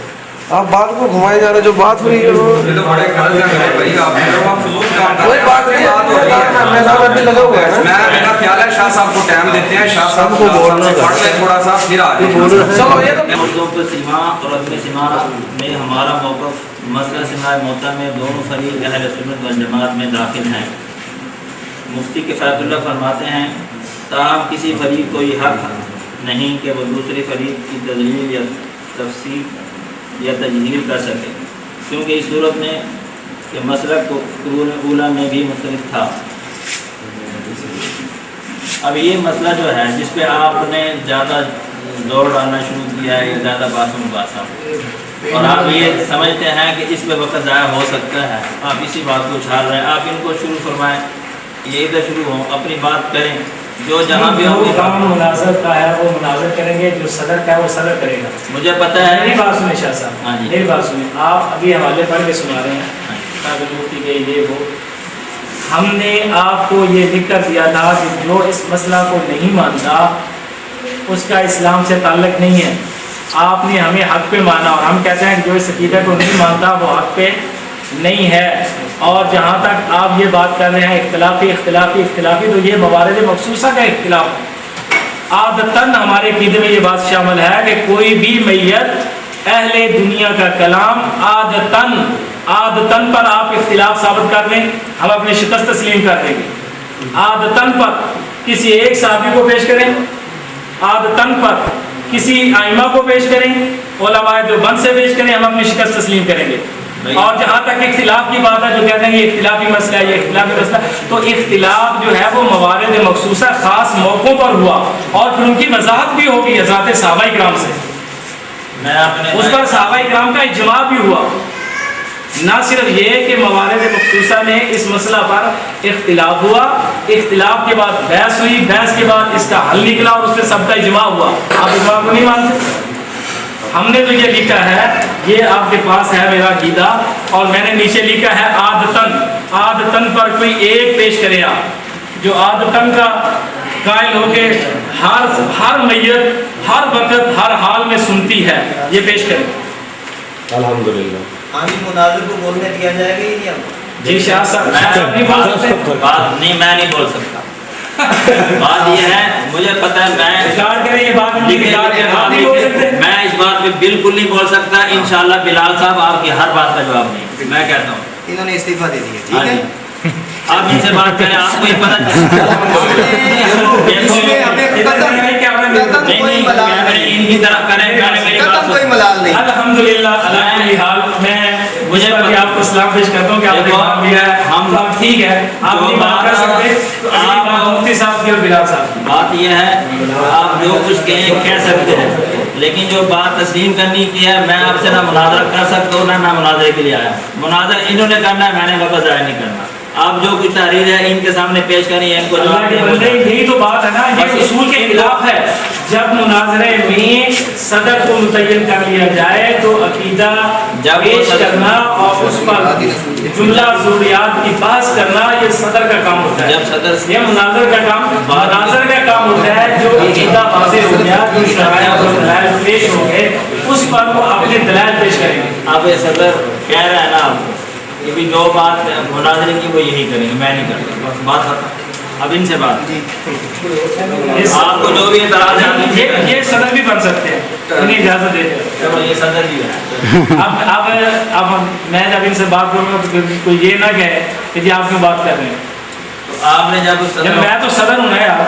آپ بات کو گھمائے جا رہے جو بات ہوئی ہے وہ یہ تو بڑے غلط ہیں بھائی، آپ فضول کام کر کوئی رہے بات نہیں ہے، میدان ابھی لگا ہوا ہے نا. میں میرا خیال ہے شاہ صاحب کو ٹائم دیتے ہیں، شاہ صاحب کو بولنا پڑھ لیں تھوڑا سا، پھر آ جائیں. چلو یہ تو اردو پر سیما اور عدم سیما میں ہمارا موقف مسئلہ سماع موتا میں دونوں فریق اہل سنت والجماعت میں داخل ہیں. مفتی کفایت اللہ فرماتے ہیں تاہم کسی فریق کو یہ حق نہیں کہ وہ دوسرے فریق کی تدلیل یا تفسیر یا تجہیل کر سکے، کیونکہ اس صورت میں کہ مسلک کو قرون اولیٰ میں بھی مختلف تھا. اب یہ مسئلہ جو ہے جس پہ آپ نے زیادہ زور ڈالنا شروع کیا ہے، زیادہ بات و مباحثہ، اور آپ یہ سمجھتے ہیں کہ اس پہ وقت ضائع ہو سکتا ہے، آپ اسی بات کو اچھال رہے ہیں. آپ ان کو شروع فرمائیں، یہ ادھر شروع ہوں، اپنی بات کریں، جو جہاں بھی ہوں گے. کام مناظر کا ہے وہ مناظر کریں گے، جو صدر کا ہے وہ صدر کرے گا. مجھے پتہ ہے. میری بات سنیں شاہ صاحب، ہاں جی. میری بات سنیں. آپ ابھی حوالے پڑھ کے سنا رہے ہیں کاغذ مفتی کے یہ وہ. ہم نے آپ کو یہ لکھ کر دیا تھا کہ جو اس مسئلہ کو نہیں مانتا اس کا اسلام سے تعلق نہیں ہے. آپ نے ہمیں حق پہ مانا، اور ہم کہتے ہیں کہ جو اس عقیدہ کو نہیں مانتا وہ حق پہ نہیں ہے. اور جہاں تک آپ یہ بات کر رہے ہیں اختلافی، تو یہ موارد مخصوصہ کا اختلاف ہے. عادتاً ہمارے عقیدے میں یہ بات شامل ہے کہ کوئی بھی میت اہل دنیا کا کلام عادتاً پر آپ اختلاف ثابت کر دیں، ہم اپنی شکست تسلیم کر دیں گے. عادتاً پر کسی ایک صحابی کو پیش کریں، عادتاً پر کسی ائمہ کو پیش کریں، علماء دیوبند سے پیش کریں، ہم اپنی شکست تسلیم کریں گے. اور جہاں تک اختلاف کی بات ہے، جو کہتے ہیں یہ اختلافی مسئلہ ہے، یہ اختلافی مسئلہ، تو اختلاف جو ہے وہ موارد مخصوصہ خاص موقعوں پر ہوا، اور پھر ان کی وضاحت بھی ہوگی حضرات صحابہ کرام سے. اس پر صحابہ کرام کا اجماع بھی ہوا. نہ صرف یہ کہ موارد مخصوصہ میں اس مسئلہ پر اختلاف ہوا، اختلاف کے بعد بحث ہوئی، بحث کے بعد اس کا حل نکلا، اور اس پہ سب کا اجماع ہوا. آپ اجماع کو نہیں مانتے؟ ہم نے تو یہ لکھا ہے، یہ آپ کے پاس ہے میرا عقیدہ، اور میں نے نیچے لکھا ہے عادتاً پر کوئی ایک پیش کرے آپ جو عادتاً کا قائل ہو کے ہر میت ہر وقت ہر حال میں سنتی ہے، یہ پیش کریں. الحمدللہ. آمین مناظر کو بولنے دیا جائے گا ہی نہیں. اب جی شاہ صاحب، میں نہیں بول سکتا. بات یہ ہے مجھے پتہ ہے میں ریکارڈ کریں یہ بات میں اس بات پہ بالکل نہیں بول سکتا انشاءاللہ بلال صاحب آپ کی ہر بات کا جواب نہیں میں کہتا ہوں انہوں نے استعفیٰ دے دیا ہاں ٹھیک ہے جی آپ ان سے بات کریں آپ کو یہ پتہ اس میں ہمیں قطعاً کوئی ملال نہیں ان کی طرف کریں میری قطعاً بات کوئی ملال نہیں الحمدللہ اللہ کی حال میں مجھے آپ کو سلام پیش کرتا ہوں کہ آپ نے کام دیا ہے ہم ٹھیک ہے آپ نہیں بات کر سکتے تو آپ مفتی صاحب کی اور بلال صاحب کی بات یہ ہے آپ جو کچھ کہیں کہہ سکتے ہیں لیکن جو بات تسلیم کرنی کی ہے میں آپ سے نہ مناظرہ کر سکتا ہوں نہ مناظرے کے لیے آیا مناظرہ انہوں نے کرنا ہے میں نے وقت ضائع نہیں کرنا آپ جو کچھ تحریر ہے ان کے سامنے پیش کریں ان کو جواب دیں یہی تو بات ہے نا یہ اصول کے خلاف ہے جب مناظرے میں صدر کو متعین کر لیا جائے تو عقیدہ پیش کرنا اور اس پر جملہ ضروریات کی بحث کرنا یہ صدر کا کام ہوتا ہے جب صدر یہ مناظر کا کام ہوتا ہے جو عقیدہ واضح ہو گیا جو شرائع اور دلائل پیش ہو گئے اس پر وہ اپنے دلائل پیش کریں گے اب یہ صدر کہہ رہا ہے نا آپ کو کہ بھی جو بات مناظرے کی وہ یہی کریں گے میں نہیں کرتا بات ختم اب ان سے بات آپ کو جو بھی اعتراض ہے یہ صدر بھی بن سکتے ہیں انہیں اجازت دے دیں یہ صدر ہی ہے اب میں جب ان سے بات کروں گا تو کوئی یہ نہ کہے کہ جی آپ کیوں بات کر رہے ہیں آپ نے جب میں تو صدر ہوں نا یار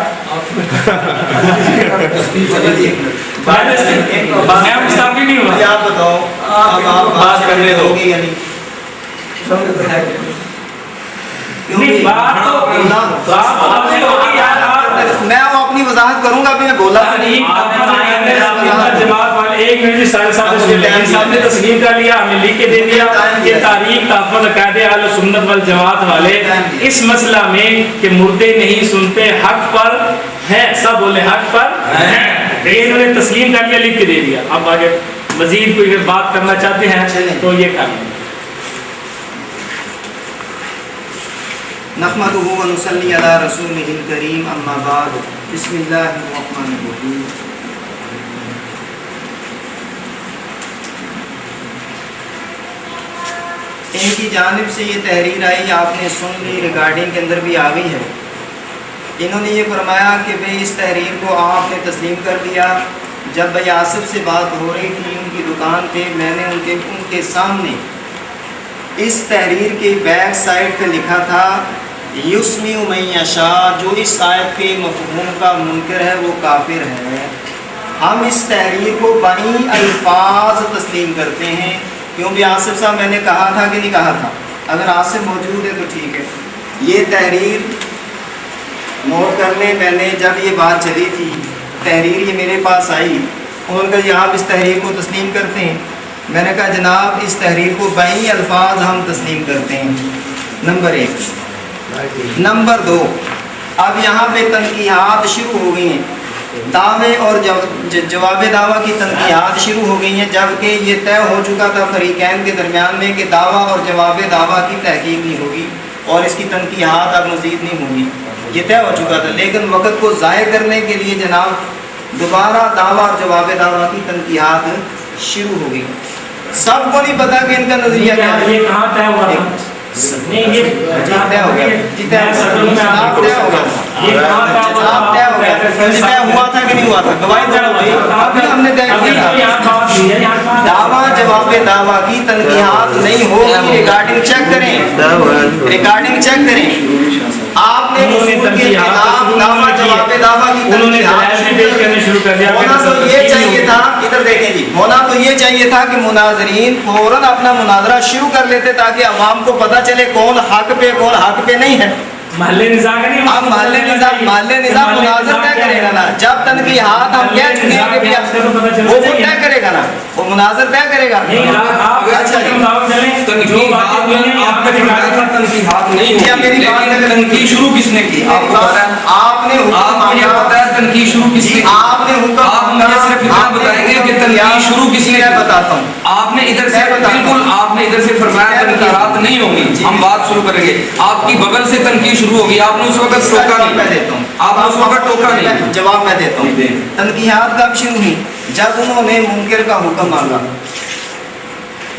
میں مستعفی نہیں ہوں آپ بتاؤ آپ بات کرنے دو گے یا نہیں میں اپنی وضاحت کروں گا ابھی میں بولا جماعت والے ایک منٹ صاحب نے تسلیم کر لیا ہمیں لکھ کے دے دیا یہ تاریخ تحفظ عقائد اہل سنت والجماعت والے اس مسئلہ میں کہ مردے نہیں سنتے حق پر ہیں سب بولے حق پر ہیں انہوں نے تسلیم کر لیا لکھ کے دے دیا اب آگے مزید کوئی بات کرنا چاہتے ہیں تو یہ کر لیں نحمده ونصلي على رسوله الكريم اما بعد بسم الله الرحمن الرحیم ان کی جانب سے یہ تحریر آئی آپ نے سن لی ریکارڈنگ کے اندر بھی آ گئی ہے انہوں نے یہ فرمایا کہ بھئی اس تحریر کو آپ نے تسلیم کر دیا جب بھائی آصف سے بات ہو رہی تھی ان کی دکان پہ میں نے ان کے سامنے اس تحریر کے بیک سائڈ پہ لکھا تھا یسمی من یشاء جو اس آیت کے مفہوم کا منکر ہے وہ کافر ہے ہم اس تحریر کو بنی الفاظ تسلیم کرتے ہیں کیونکہ آصف صاحب میں نے کہا تھا کہ نہیں کہا تھا اگر آصف موجود ہے تو ٹھیک ہے یہ تحریر نوٹ کر لیں میں نے جب یہ بات چلی تھی تحریر یہ میرے پاس آئی انہوں نے کہا جی آپ اس تحریر کو تسلیم کرتے ہیں میں نے کہا جناب اس تحریر کو بنی الفاظ ہم تسلیم کرتے ہیں نمبر 1 نمبر 2 اب یہاں پہ تنقیحات شروع ہو گئی ہیں دعوے اور جواب دعویٰ کی تنقیحات شروع ہو گئی ہیں جبکہ یہ طے ہو چکا تھا فریقین کے درمیان میں کہ دعویٰ اور جواب دعویٰ کی تحقیق نہیں ہوگی اور اس کی تنقیحات اب مزید نہیں ہوگی یہ طے ہو چکا تھا لیکن وقت کو ضائع کرنے کے لیے جناب دوبارہ دعویٰ اور جواب دعویٰ کی تنقیحات شروع ہو گئی سب کو نہیں پتا کہ ان کا نظریہ کیا ہے یہ کہاں طے ہوا تھا نہیں یہ طے ہو گیا طے ہو گیا ہوا تھا کہ نہیں ہوا تھا گواہی ہم نے طے کیا تھا دعویٰ جواب دعویٰ کی تنقیحات نہیں ہوگی ریکارڈنگ چیک کریں آپ نے اصول کے خلاف دعویٰ جواب دعویٰ کی تنقیحات شروع کر دیا ہونا تو یہ چاہیے تھا ادھر دیکھیں جی ہونا تو یہ چاہیے تھا کہ مناظرین فوراً اپنا مناظرہ شروع کر لیتے تاکہ عوام کو پتہ چلے کون حق پہ نہیں ہے محلے نظام کا نہیں اب محلے نظام مناظر طے کرے گا نا جب تنقیحات ہم کہہ چکے ہیں کہ وہ طے کرے گا نا وہ مناظر طے کرے گا تنقید شروع کس نے کی آپ کو پتا ہے آپ نے تنقید شروع کس نے آپ نے آپ مجھے صرف اتنا بتائیں گے کہ تنقید شروع کس نے بتاتا ہوں آپ نے ادھر سے بالکل آپ نے ادھر سے فرمایا تنقیحات نہیں ہوگی ہم بات شروع کریں گے آپ کی بغل سے تنقید شروع ہوگی آپ نے اس وقت ٹوکا نہیں میں دیتا ہوں آپ نے اس وقت ٹوکا نہیں جواب میں دیتا ہوں تنقیحات کب شروع ہوئی جب انہوں نے منکر کا حکم مانگا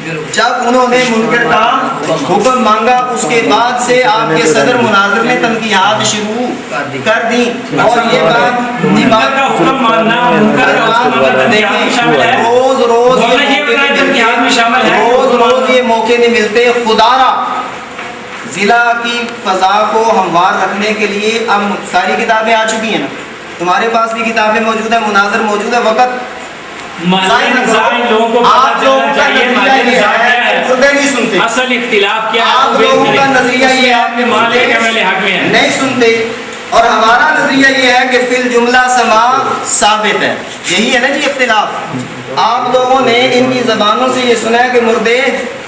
جب انہوں نے منکر کا حکم مانگا اس کے بعد سے آپ کے صدر مناظر نے تنقیحات شروع کر دی اور یہ بات منکر کا حکم ماننا اور منکر کا حکم ماننا تنقیحات میں شامل ہے. روز روز مولانا یہ بتائیں تنقیحات میں شامل ہے. روز یہ موقع نہیں ملتے. خدارا ضلع کی فضا کو ہموار رکھنے کے لیے اب ساری کتابیں آ چکی ہیں نا, تمہارے پاس بھی کتابیں موجود ہیں, مناظر موجود ہے. وقت لوگوں کو آپ لوگوں کا نظریہ یہ ہے اردو نہیں سنتے, اصل اختلاف کیا ہے آپ لوگوں کا نظریہ یہ ہے نہیں سنتے, اور ہمارا نظریہ یہ ہے کہ فی الجملہ سما ثابت ہے. یہی ہے نا جی اختلاف. آپ لوگوں نے ان کی زبانوں سے یہ سنا ہے کہ مردے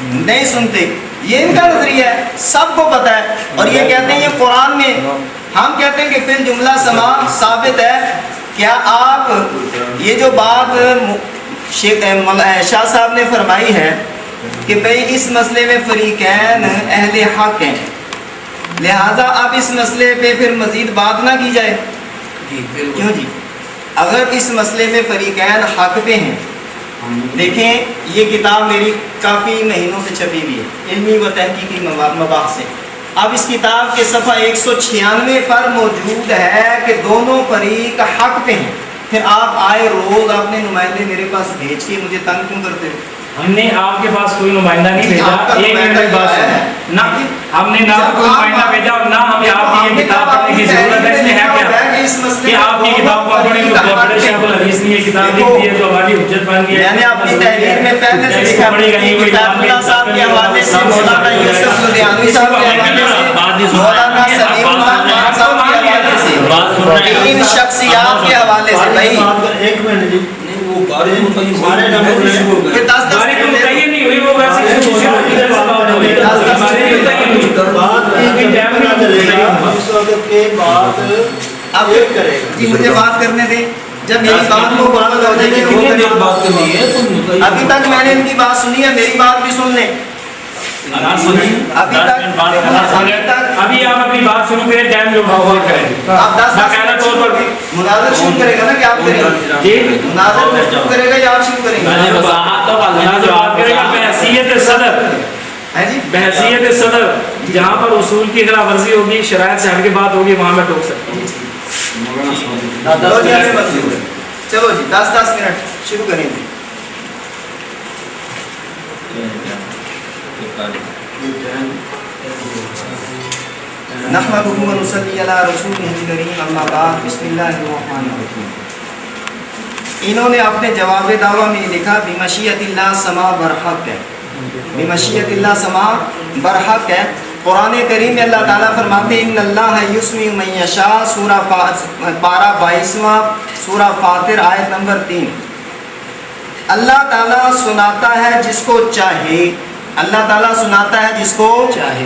نہیں سنتے, یہ ان کا نظریہ ہے, سب کو پتہ ہے. اور یہ کہتے ہیں یہ قرآن میں, ہم کہتے ہیں کہ فی الجملہ سما ثابت ہے. کیا آپ یہ جو بات شاہ صاحب نے فرمائی ہے کہ بھئی اس مسئلے میں فریقین اہل حق ہیں, لہذا اب اس مسئلے پہ پھر مزید بات نہ کی جائے؟ کیوں جی؟ اگر اس مسئلے میں فریقین حق پہ ہیں, دیکھیں یہ کتاب میری کافی مہینوں سے چھپی ہوئی ہے, علمی و تحقیقی مباحث سے. اب اس کتاب کے صفحہ 196 پر موجود ہے کہ دونوں فریق حق پہ ہیں. پھر آپ آئے روز اپنے نمائندے میرے پاس بھیج کے مجھے تنگ کیوں کرتے ہو؟ ہم نے آپ کے پاس کوئی نمائندہ نہیں بھیجا. ایک منٹ بات سنیں, نہ ہم نے نہ کوئی نمائندہ بھیجا اور نہ ہمیں آپ کی یہ کتاب پڑھنے کی ضرورت ہے. اس لیے ہے کیا کہ آپ کی کتاب کو پڑھیں تو بڑے شیخ الحدیث نے یہ کتاب لکھ دی ہے جو ہماری حجت بن گئی ہے. میں نے اپنی تحریر میں پہلے سے لکھا ہے کہ کتاب اللہ صاحب کے حوالے سے, مولانا یوسف لدھیانوی صاحب کے حوالے سے, مولانا سلیم اللہ صاحب کے حوالے سے, تین شخصیات کے حوالے سے. بھائی ایک منٹ جی, وہ بارے نہیں ہوئی, وہ اب جی مجھے بات کرنے دیں, جب میری بات کو بات ہو جائے گی. ابھی تک میں نے ان کی بات سنی ہے, میری بات بھی سن لیں. ابھی آپ اپنی بات شروع کریں, ٹائم جو کریں آپ 10 طور پر مناظر شروع کرے گا نا, کہ آپ کریں گے جی مناظر شروع کرے گا یا آپ شروع کریں گے؟ بات کرے گا بحیثیت صدر, بحیثیت صدر جہاں پر اصول کی خلاف ورزی ہوگی, شرائط سے ہٹ کے بات ہوگی, وہاں میں ٹوک سکتا ہوں. چلو جی 10 منٹ شروع کریں گے. نحمدہ و نصلی علی رسولہ الکریم, اما بعد, بسم اللہ الرحمن الرحیم. انہوں نے اپنے جواب دعویٰ میں لکھا بمشیت اللہ سما برحق ہے, بمشیت اللہ سما برحق ہے. قرآن کریم میں اللہ تعالیٰ فرماتے ہیں ان اللہ یسمی من یشاء, سورہ پارہ 22واں, سورہ فاطر آیت نمبر 3. اللہ تعالیٰ سناتا ہے جس کو چاہے, اللہ تعالیٰ سناتا ہے جس کو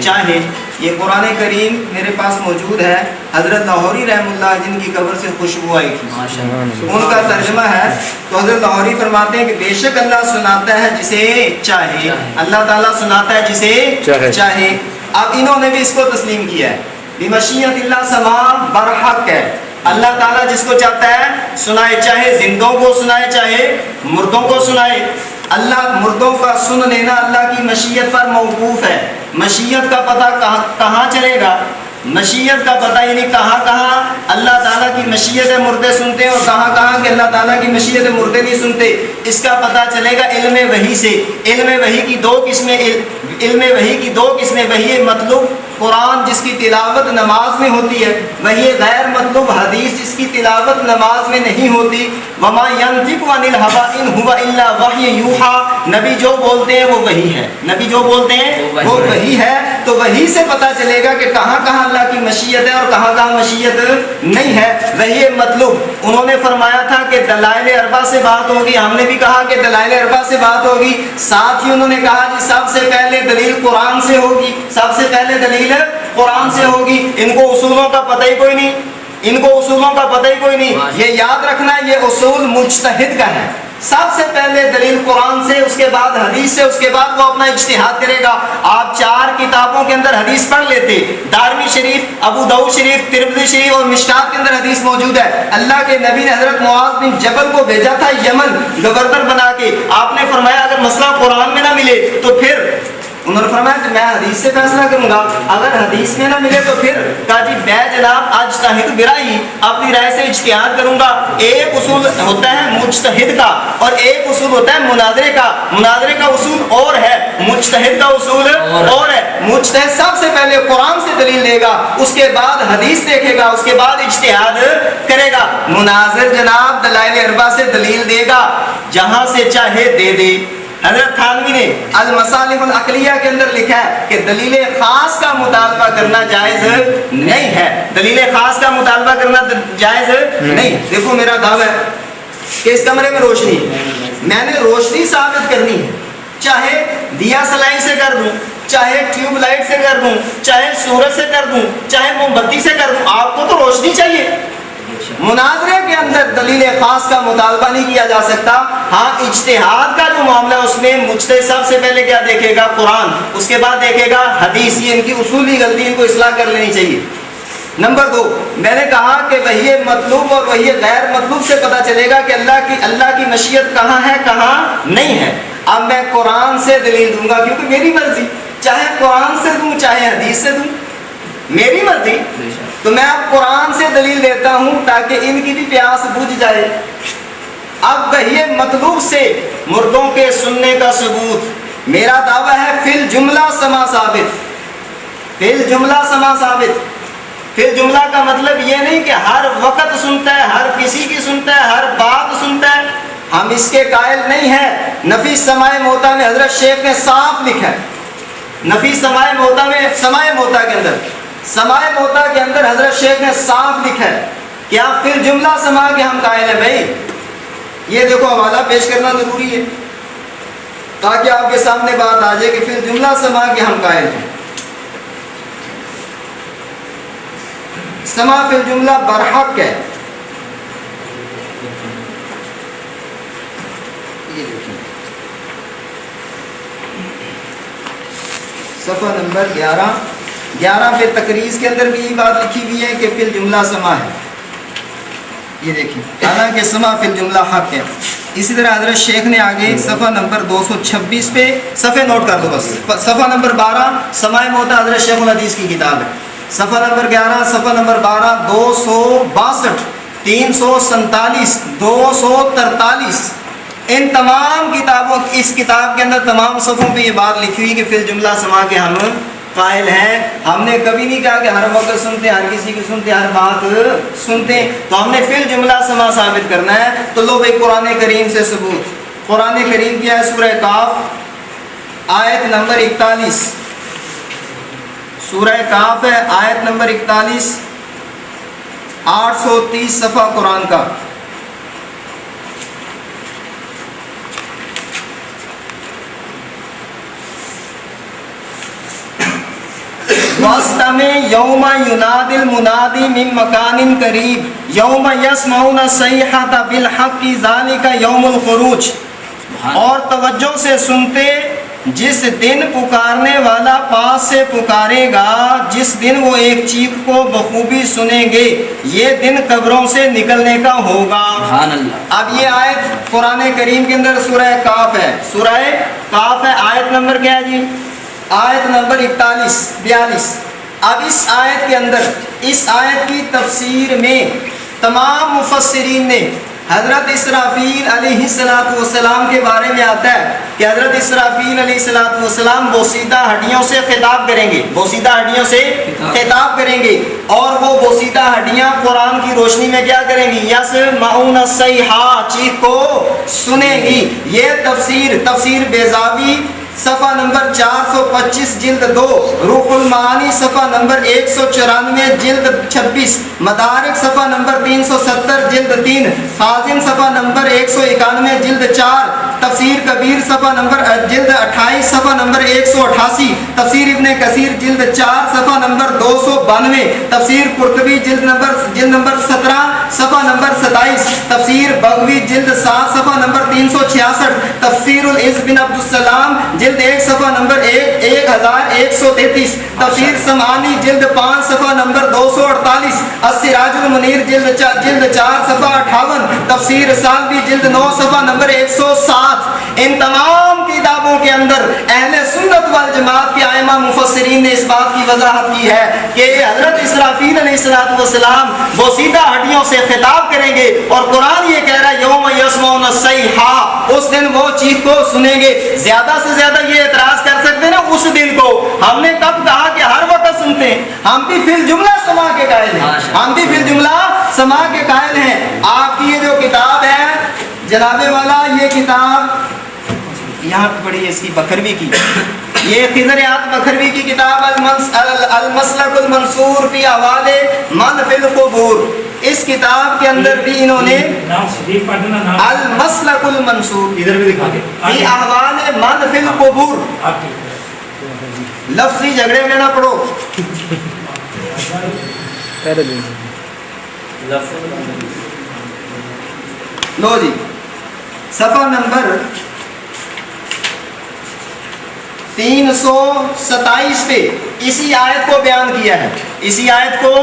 چاہے. یہ قرآن کریم میرے پاس موجود ہے. حضرت لاہوری رحم اللہ جن کی قبر سے خوشبو آئی تھی, ان کا ترجمہ ہے. تو حضرت لاہوری فرماتے ہیں کہ بے شک اللہ سناتا ہے جسے چاہے, اللہ تعالیٰ سناتا ہے جسے چاہے. اب انہوں نے بھی اس کو تسلیم کیا ہے, بمشیت اللہ سما برحق ہے. اللہ تعالیٰ جس کو چاہتا ہے سنائے, چاہے زندوں کو سنائے چاہے مردوں کو سنائے. اللہ مردوں کا سن لینا اللہ کی مشیت پر موقوف ہے. مشیت کا پتہ کہاں چلے گا؟ مشیت کا پتہ یعنی کہاں کہاں اللہ تعالیٰ کی مشیت مردے سنتے ہیں اور کہاں کہاں کہ اللہ تعالیٰ کی مشیت مردے نہیں سنتے. اس کا پتہ چلے گا علم وحی سے. علم وحی کی دو قسمیں, علم وحی کی دو قسمیں, وحی مطلوب قرآن جس کی تلاوت نماز میں ہوتی ہے, وحی غیر مطلوب حدیث جس کی تلاوت نماز میں نہیں ہوتی. وما ينطق عن الهوى ان هو الا وحی یوحى, نبی جو بولتے ہیں وہ وحی ہے, نبی جو بولتے ہیں وہ وحی ہے. تو وحی سے پتہ چلے گا کہ کہاں کہاں اللہ کی مشیت ہے اور کہاں کہاں مشیت نہیں ہے. وحی مطلوب انہوں نے فرمایا تھا کہ دلائل اربع سے بات ہوگی, ہم نے بھی کہا کہ دلائل اربع سے بات ہوگی. ساتھ ہی انہوں نے کہا کہ سب سے پہلے دلیل قرآن سے ہوگی, سب سے پہلے دلیل قرآن سے ہوگی. ان کو اصولوں کا پتہ ہی کوئی نہیں, ان کو اصولوں کا پتہ ہی کوئی نہیں. یہ یاد رکھنا ہے یہ اصول مجتہد کا ہے, سب سے پہلے دلیل قرآن سے، اس کے بعد حدیث سے، اس کے بعد وہ اپنا اجتہاد کرے گا۔ آپ 4 کتابوں کے اندر حدیث پڑھ لیتے، دارمی شریف، ابو داؤد شریف، ترمذی شریف اور مشکات کے اندر حدیث موجود ہے۔ اللہ کے نبی نے حضرت معاذ بن جبل کو بھیجا تھا یمن گورنر بنا کے، آپ نے فرمایا اگر مسئلہ قرآن میں نہ ملے تو پھر انہوں نے فرمایا کہ میں حدیث سے فیصلہ کروں گا، اگر حدیث میں نہ ملے تو پھر کہا جی میں جناب اجتہد برائی، اپنی رائے سے اجتہاد کروں گا۔ ایک اصول ہوتا ہے مجتہد کا اور ایک اصول ہوتا ہے مناظرے کا۔ مناظرے کا اصول اور ہے، مجتہد کا اصول اور ہے۔ مجتہد سب سے پہلے قرآن سے دلیل دے گا، اس کے بعد حدیث دیکھے گا، اس کے بعد اجتہاد کرے گا۔ مناظر جناب دلائل اربع سے دلیل دے گا، جہاں سے چاہے دے دے۔ حضرت تھانوی نے المصالح العقلیہ کے اندر لکھا ہے کہ دلیل خاص کا مطالبہ کرنا جائز نہیں ہے، دلیل خاص کا مطالبہ کرنا جائز نہیں۔ دیکھو میرا دعویٰ ہے کہ اس کمرے میں روشنی ہے، میں نے روشنی ثابت کرنی ہے، چاہے دیا سلائی سے کر دوں، چاہے ٹیوب لائٹ سے کر دوں، چاہے سورج سے کر دوں، چاہے موم بتی سے کر دوں، آپ کو تو روشنی چاہیے۔ مناظرے کے اندر دلیل خاص کا مطالبہ نہیں کیا جا سکتا۔ ہاں اجتہاد کا جو معاملہ ہے اس میں مجتہد سب سے پہلے کیا دیکھے گا؟ قرآن، اس کے بعد دیکھے گا حدیث۔ یہ ان کی اصولی غلطی، ان کو اصلاح کر لینی چاہیے۔ نمبر 2، میں نے کہا کہ وحی مطلوب اور وحی غیر مطلوب سے پتہ چلے گا کہ اللہ کی مشیت کہاں ہے کہاں نہیں ہے۔ اب میں قرآن سے دلیل دوں گا کیونکہ میری مرضی، چاہے قرآن سے دوں چاہے حدیث سے دوں، میری مرضی۔ تو میں اب قرآن سے دلیل دیتا ہوں تاکہ ان کی بھی پیاس بجھ جائے۔ اب وحی مطلوب سے مردوں کے سننے کا ثبوت، میرا دعویٰ ہے فی الجملہ سما ثابت، فی الجملہ سما ثابت۔ فی الجملہ کا مطلب یہ نہیں کہ ہر وقت سنتا ہے، ہر کسی کی سنتا ہے، ہر بات سنتا ہے، ہم اس کے قائل نہیں ہیں۔ نفی سماع موتا میں حضرت شیخ نے صاف لکھا ہے، نفی سماع موتا میں، سماع موتا کے اندر، سماع موتا کے اندر حضرت شیخ نے صاف لکھا ہے کہ آپ پھر جملہ سماع کے ہم قائل ہیں۔ بھائی یہ دیکھو حوالہ پیش کرنا ضروری ہے تاکہ آپ کے سامنے بات آ جائے کہ پھر جملہ سماع کے ہم قائل ہیں۔ سماع فی الجملہ برحق ہے۔ یہ دیکھیں صفحہ نمبر 11 پہ تقریض کے اندر بھی یہ بات لکھی ہوئی ہے کہ فی الجملہ سما ہے۔ یہ دیکھیں حالانکہ سما فی الجملہ حق ہے۔ اسی طرح حضرت شیخ نے آگے صفحہ نمبر 226 پہ، صفحہ نوٹ کر دو بس، صفحہ نمبر 12 سماع موتا حضرت شیخ الحدیث کی کتاب ہے، صفحہ نمبر 11، صفحہ نمبر 12، 262، 347، 243، ان تمام کتابوں، اس کتاب کے اندر تمام صفحوں پہ یہ بات لکھی ہوئی کہ فی الجملہ سما کے ہم قائل ہیں۔ ہم نے کبھی نہیں کہا کہ ہر وقت سنتے، ہر کسی کی سنتے، ہر بات سنتے، تو ہم نے فی الجملہ سما ثابت کرنا ہے۔ تو لو بھائی قرآن کریم سے ثبوت، قرآن کریم کی ہے سورہ کاف آیت نمبر 41، سورہ کاف ہے آیت نمبر 41، 830 صفحہ قرآن کا۔ واستمع یوم ینادی المنادی من مکان قریب یوم یسمعون الصیحۃ بالحق ذالک یوم الخروج، اور توجہ سے سنتے جس دن پکارنے والا پاس سے پکارے گا، جس دن وہ ایک چیخ کو بخوبی سنیں گے، یہ دن قبروں سے نکلنے کا ہوگا۔ سبحان اللہ۔ اب یہ آیت قرآن کریم کے اندر سورہ کاف ہے، سورہ کاف ہے، آیت نمبر کیا ہے جی؟ آیت نمبر 42۔ اب اس آیت کے اندر، اس آیت کی تفسیر میں تمام مفسرین نے حضرت اسرافیل علیہ السلام کے بارے میں آتا ہے کہ حضرت اسرافیل علیہ السلام بوسیدہ ہڈیوں سے خطاب کریں گے، بوسیدہ ہڈیوں سے خطاب کریں گے، اور وہ بوسیدہ ہڈیاں قرآن کی روشنی میں کیا کریں گی؟ یسمعون الصیحہ، چیخ کو سنیں گی۔ یہ تفسیر بیضاوی صفحہ نمبر 425 جلد 2، روح المعانی صفحہ نمبر 194 جلد 26، مدارک صفحہ نمبر 370 جلد 3، خازن صفحہ نمبر 191 جلد 4، تفسیر کبیر صفحہ نمبر جلد 28 صفحہ نمبر 188، تفسیر ابن کثیر جلد 4 صفحہ نمبر 292، تفسیر قرطبی جلد نمبر 17 صفحہ نمبر 27، تفسیر بغوی جلد 7 صفحہ نمبر 366، تفسیر العز بن عبد السلام جلد 1 صفحہ نمبر 1133، تفسیر سمعانی جلد 5 صفحہ نمبر 248، السراج المنیر جلد 4 صفحہ 58، تفسیر سالبی جلد 9 صفحہ نمبر 107۔ ان تمام کتابوں کے اندر اہل سنت والجماعت کے ائمہ مفسرین نے اس بات کی وضاحت کی ہے کہ حضرت اسرافیل علیہ السلام بوسیدہ ہڈیوں سے خطاب کریں گے، اور قرآن یہ کہہ رہا ہے یوم یسمعون الصیحہ، اس دن وہ چیخ کو سنیں گے۔ زیادہ سے زیادہ یہ اعتراض کر سکتے ہیں نا اس دن کو، ہم نے کب کہا کہ ہر وقت سنتے ہیں؟ ہم بھی فی الجملہ سما کے قائل ہیں، ہم بھی فی الجملہ سما کے قائل ہیں۔ آپ کی یہ جو کتاب ہے جناب والا، یہ کتاب یہاں پڑھی اس کی بکھروی کی، یہ خضریات بکھروی کی کتاب المسلک المنصور فی احوال من فی القبور، اس کتاب کے اندر بھی انہوں نے المسلک المنصور فی احوال من فی القبور، لفظی جھگڑے میں نہ پڑھو، لو جی صفحہ نمبر 327 پہ اسی آیت کو بیان کیا ہے، اسی آیت کو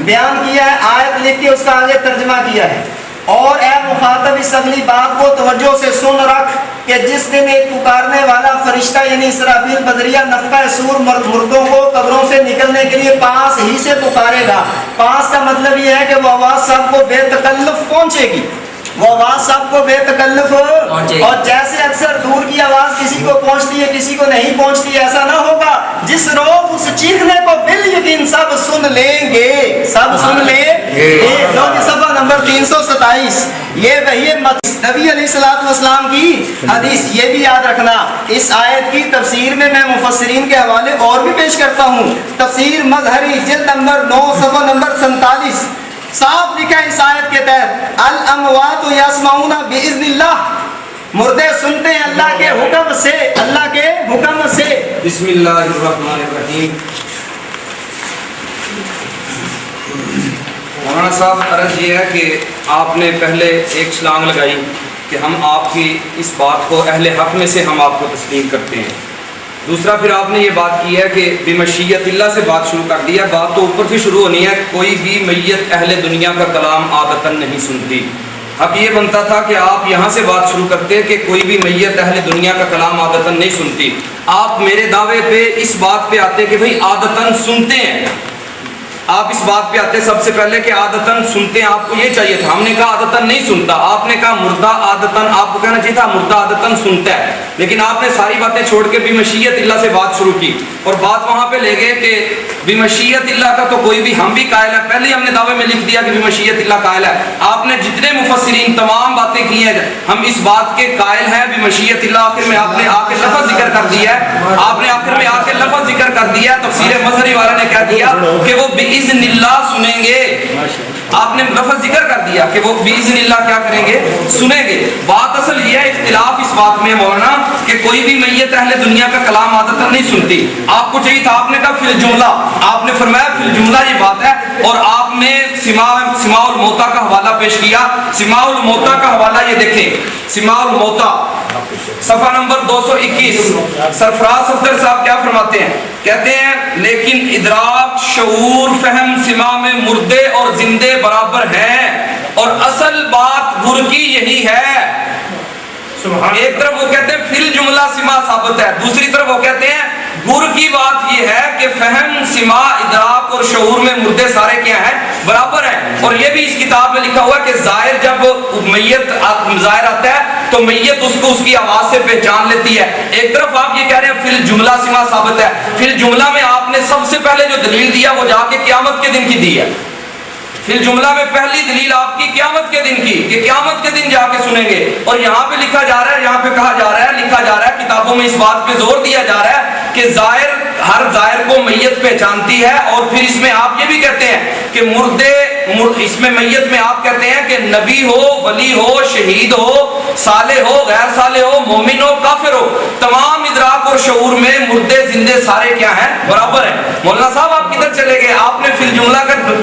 بیان کیا ہے، آیت لکھ کے اس کا آگے ترجمہ کیا ہے۔ اور اے مخاطب اس اگلی بات کو توجہ سے سن رکھ کہ جس دن ایک پکارنے والا فرشتہ یعنی اسرافیل بذریعہ نفخہ صور مردوں کو قبروں سے نکلنے کے لیے پاس ہی سے پکارے گا۔ پاس کا مطلب یہ ہے کہ وہ آواز سب کو بے تکلف پہنچے گی، وہ آواز سب کو بے تکلف، اور جیسے اکثر دور کی آواز کسی کو پہنچتی ہے کسی کو نہیں پہنچتی، ایسا نہ ہوگا۔ جس روز اس چیخنے کو بال یقین سب سن لیں گے، سب سن لیں گے۔ لو جی صفحہ نمبر 327، یہ وہی نبی علیہ السلام کی حدیث، یہ بھی یاد رکھنا۔ اس آیت کی تفسیر میں مفسرین کے حوالے اور بھی پیش کرتا ہوں۔ تفسیر مظہری جلد نمبر 9 صفحہ نمبر 47، صاف لکھا ہے اس آیت کے تحت الاموات یسمعون باذن اللہ، مردے سنتے ہیں اللہ کے حکم سے، اللہ کے حکم سے۔ بسم اللہ الرحمن الرحیم۔ مولانا صاحب عرض یہ ہے کہ آپ نے پہلے ایک چھلانگ لگائی کہ ہم آپ کی اس بات کو اہل حق میں سے ہم آپ کو تسلیم کرتے ہیں، دوسرا پھر آپ نے یہ بات کی ہے کہ بمشیت اللہ سے بات شروع کر دی ہے۔ بات تو اوپر سے شروع ہونی ہے، کوئی بھی میت اہل دنیا کا کلام عادتاً نہیں سنتی۔ حق یہ بنتا تھا کہ آپ یہاں سے بات شروع کرتے کہ کوئی بھی میت اہل دنیا کا کلام عادتاً نہیں سنتی۔ آپ میرے دعوے پہ اس بات پہ آتے کہ بھئی عادتاً سنتے ہیں، آپ اس بات پہ آتے سب سے پہلے کہ عادتاً سنتے ہیں، آپ کو یہ چاہیے تھا۔ ہم نے کہا عادتاً نہیں سنتا، آپ نے کہا مردہ عادتاً، آپ کو کہنا چاہیے تھا مردہ عادتاً سنتا ہے، لیکن آپ نے ساری باتیں چھوڑ کے بمشیت اللہ سے بات شروع کی، اور بات وہاں پہ لے گئے کہ بمشیت اللہ کا تو کوئی بھی ہم بھی قائل ہے۔ پہلے ہم نے دعوے میں لکھ دیا کہ بمشیت اللہ قائل ہے۔ آپ نے جتنے مفسرین تمام باتیں کی ہیں ہم اس بات کے قائل ہیں بمشیت اللہ، آخر میں آپ نے آ کے لفظ ذکر کر دیا ہے، آپ نے آخر میں آ کے لفظ ذکر کر دیا، تفسیر مظہری والا نے کہہ دیا کہ وہ باذن اللہ سنیں گے، آپ نے لفظ ذکر کر دیا کہ وہ باذن اللہ کیا کریں گے، سنیں گے۔ بات اصل یہ ہے، اختلاف اس بات میں ہے مولانا کہ کوئی بھی میت اہل دنیا کا کلام عادتاً نہیں سنتی۔ آپ کو چاہیے تھا، آپ نے کہا فی الجملہ، آپ نے فرمایا فی الجملہ یہ بات ہے، اور آپ نے سماع الموتیٰ کا حوالہ پیش کیا۔ سماع الموتیٰ کا حوالہ یہ دیکھیں، سماع الموتیٰ صفحہ نمبر 221، سرفراز صفدر صاحب کیا فرماتے ہیں؟ کہتے ہیں لیکن ادراک، شعور، فہم سماع میں مردے اور زندے برابر ہیں، اور اصل بات گر کی یہی ہے۔ ایک طرف وہ کہتے ہیں فی الجملہ سماع ثابت ہے، دوسری طرف وہ کہتے ہیں گر کی بات یہ ہے کہ فہم، سماع، ادراک اور شعور میں مردے سارے کیا ہیں، برابر ہیں۔ اور یہ بھی اس کتاب میں لکھا ہوا ہے کہ ظاہر جب میت ظاہر آتا ہے تو میت اس کو اس کی آواز سے پہچان لیتی ہے۔ ایک طرف آپ یہ کہہ رہے ہیں فی الجملہ سماع ثابت ہے، فی الجملہ میں آپ نے سب سے پہلے جو دلیل دیا وہ جا کے قیامت کے دن کی دی ہے۔ فی الجملہ میں پہلی دلیل آپ کی قیامت کے دن کی کہ قیامت کے دن جا کے سنیں گے، اور یہاں پہ لکھا جا رہا ہے، یہاں پہ کہا جا رہا ہے، لکھا جا رہا ہے، کتابوں میں اس بات پہ زور دیا جا رہا ہے کہ ظاہر، ہر ظاہر کو میت پہچانتی ہے، اور پھر اس میں آپ یہ بھی کہتے ہیں کہ مردے، اس میں میت میں آپ کہتے ہیں کہ نبی ہو، ولی ہو، شہید ہو، صالح ہو، غیر صالح ہو، مومن ہو، کافر ہو، تمام ادراک اور شعور میں مردے زندے سارے کیا ہیں، برابر ہیں۔ مولانا صاحب آپ کدھر چلے گئے؟ آپ نے فی الجملہ کا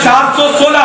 416,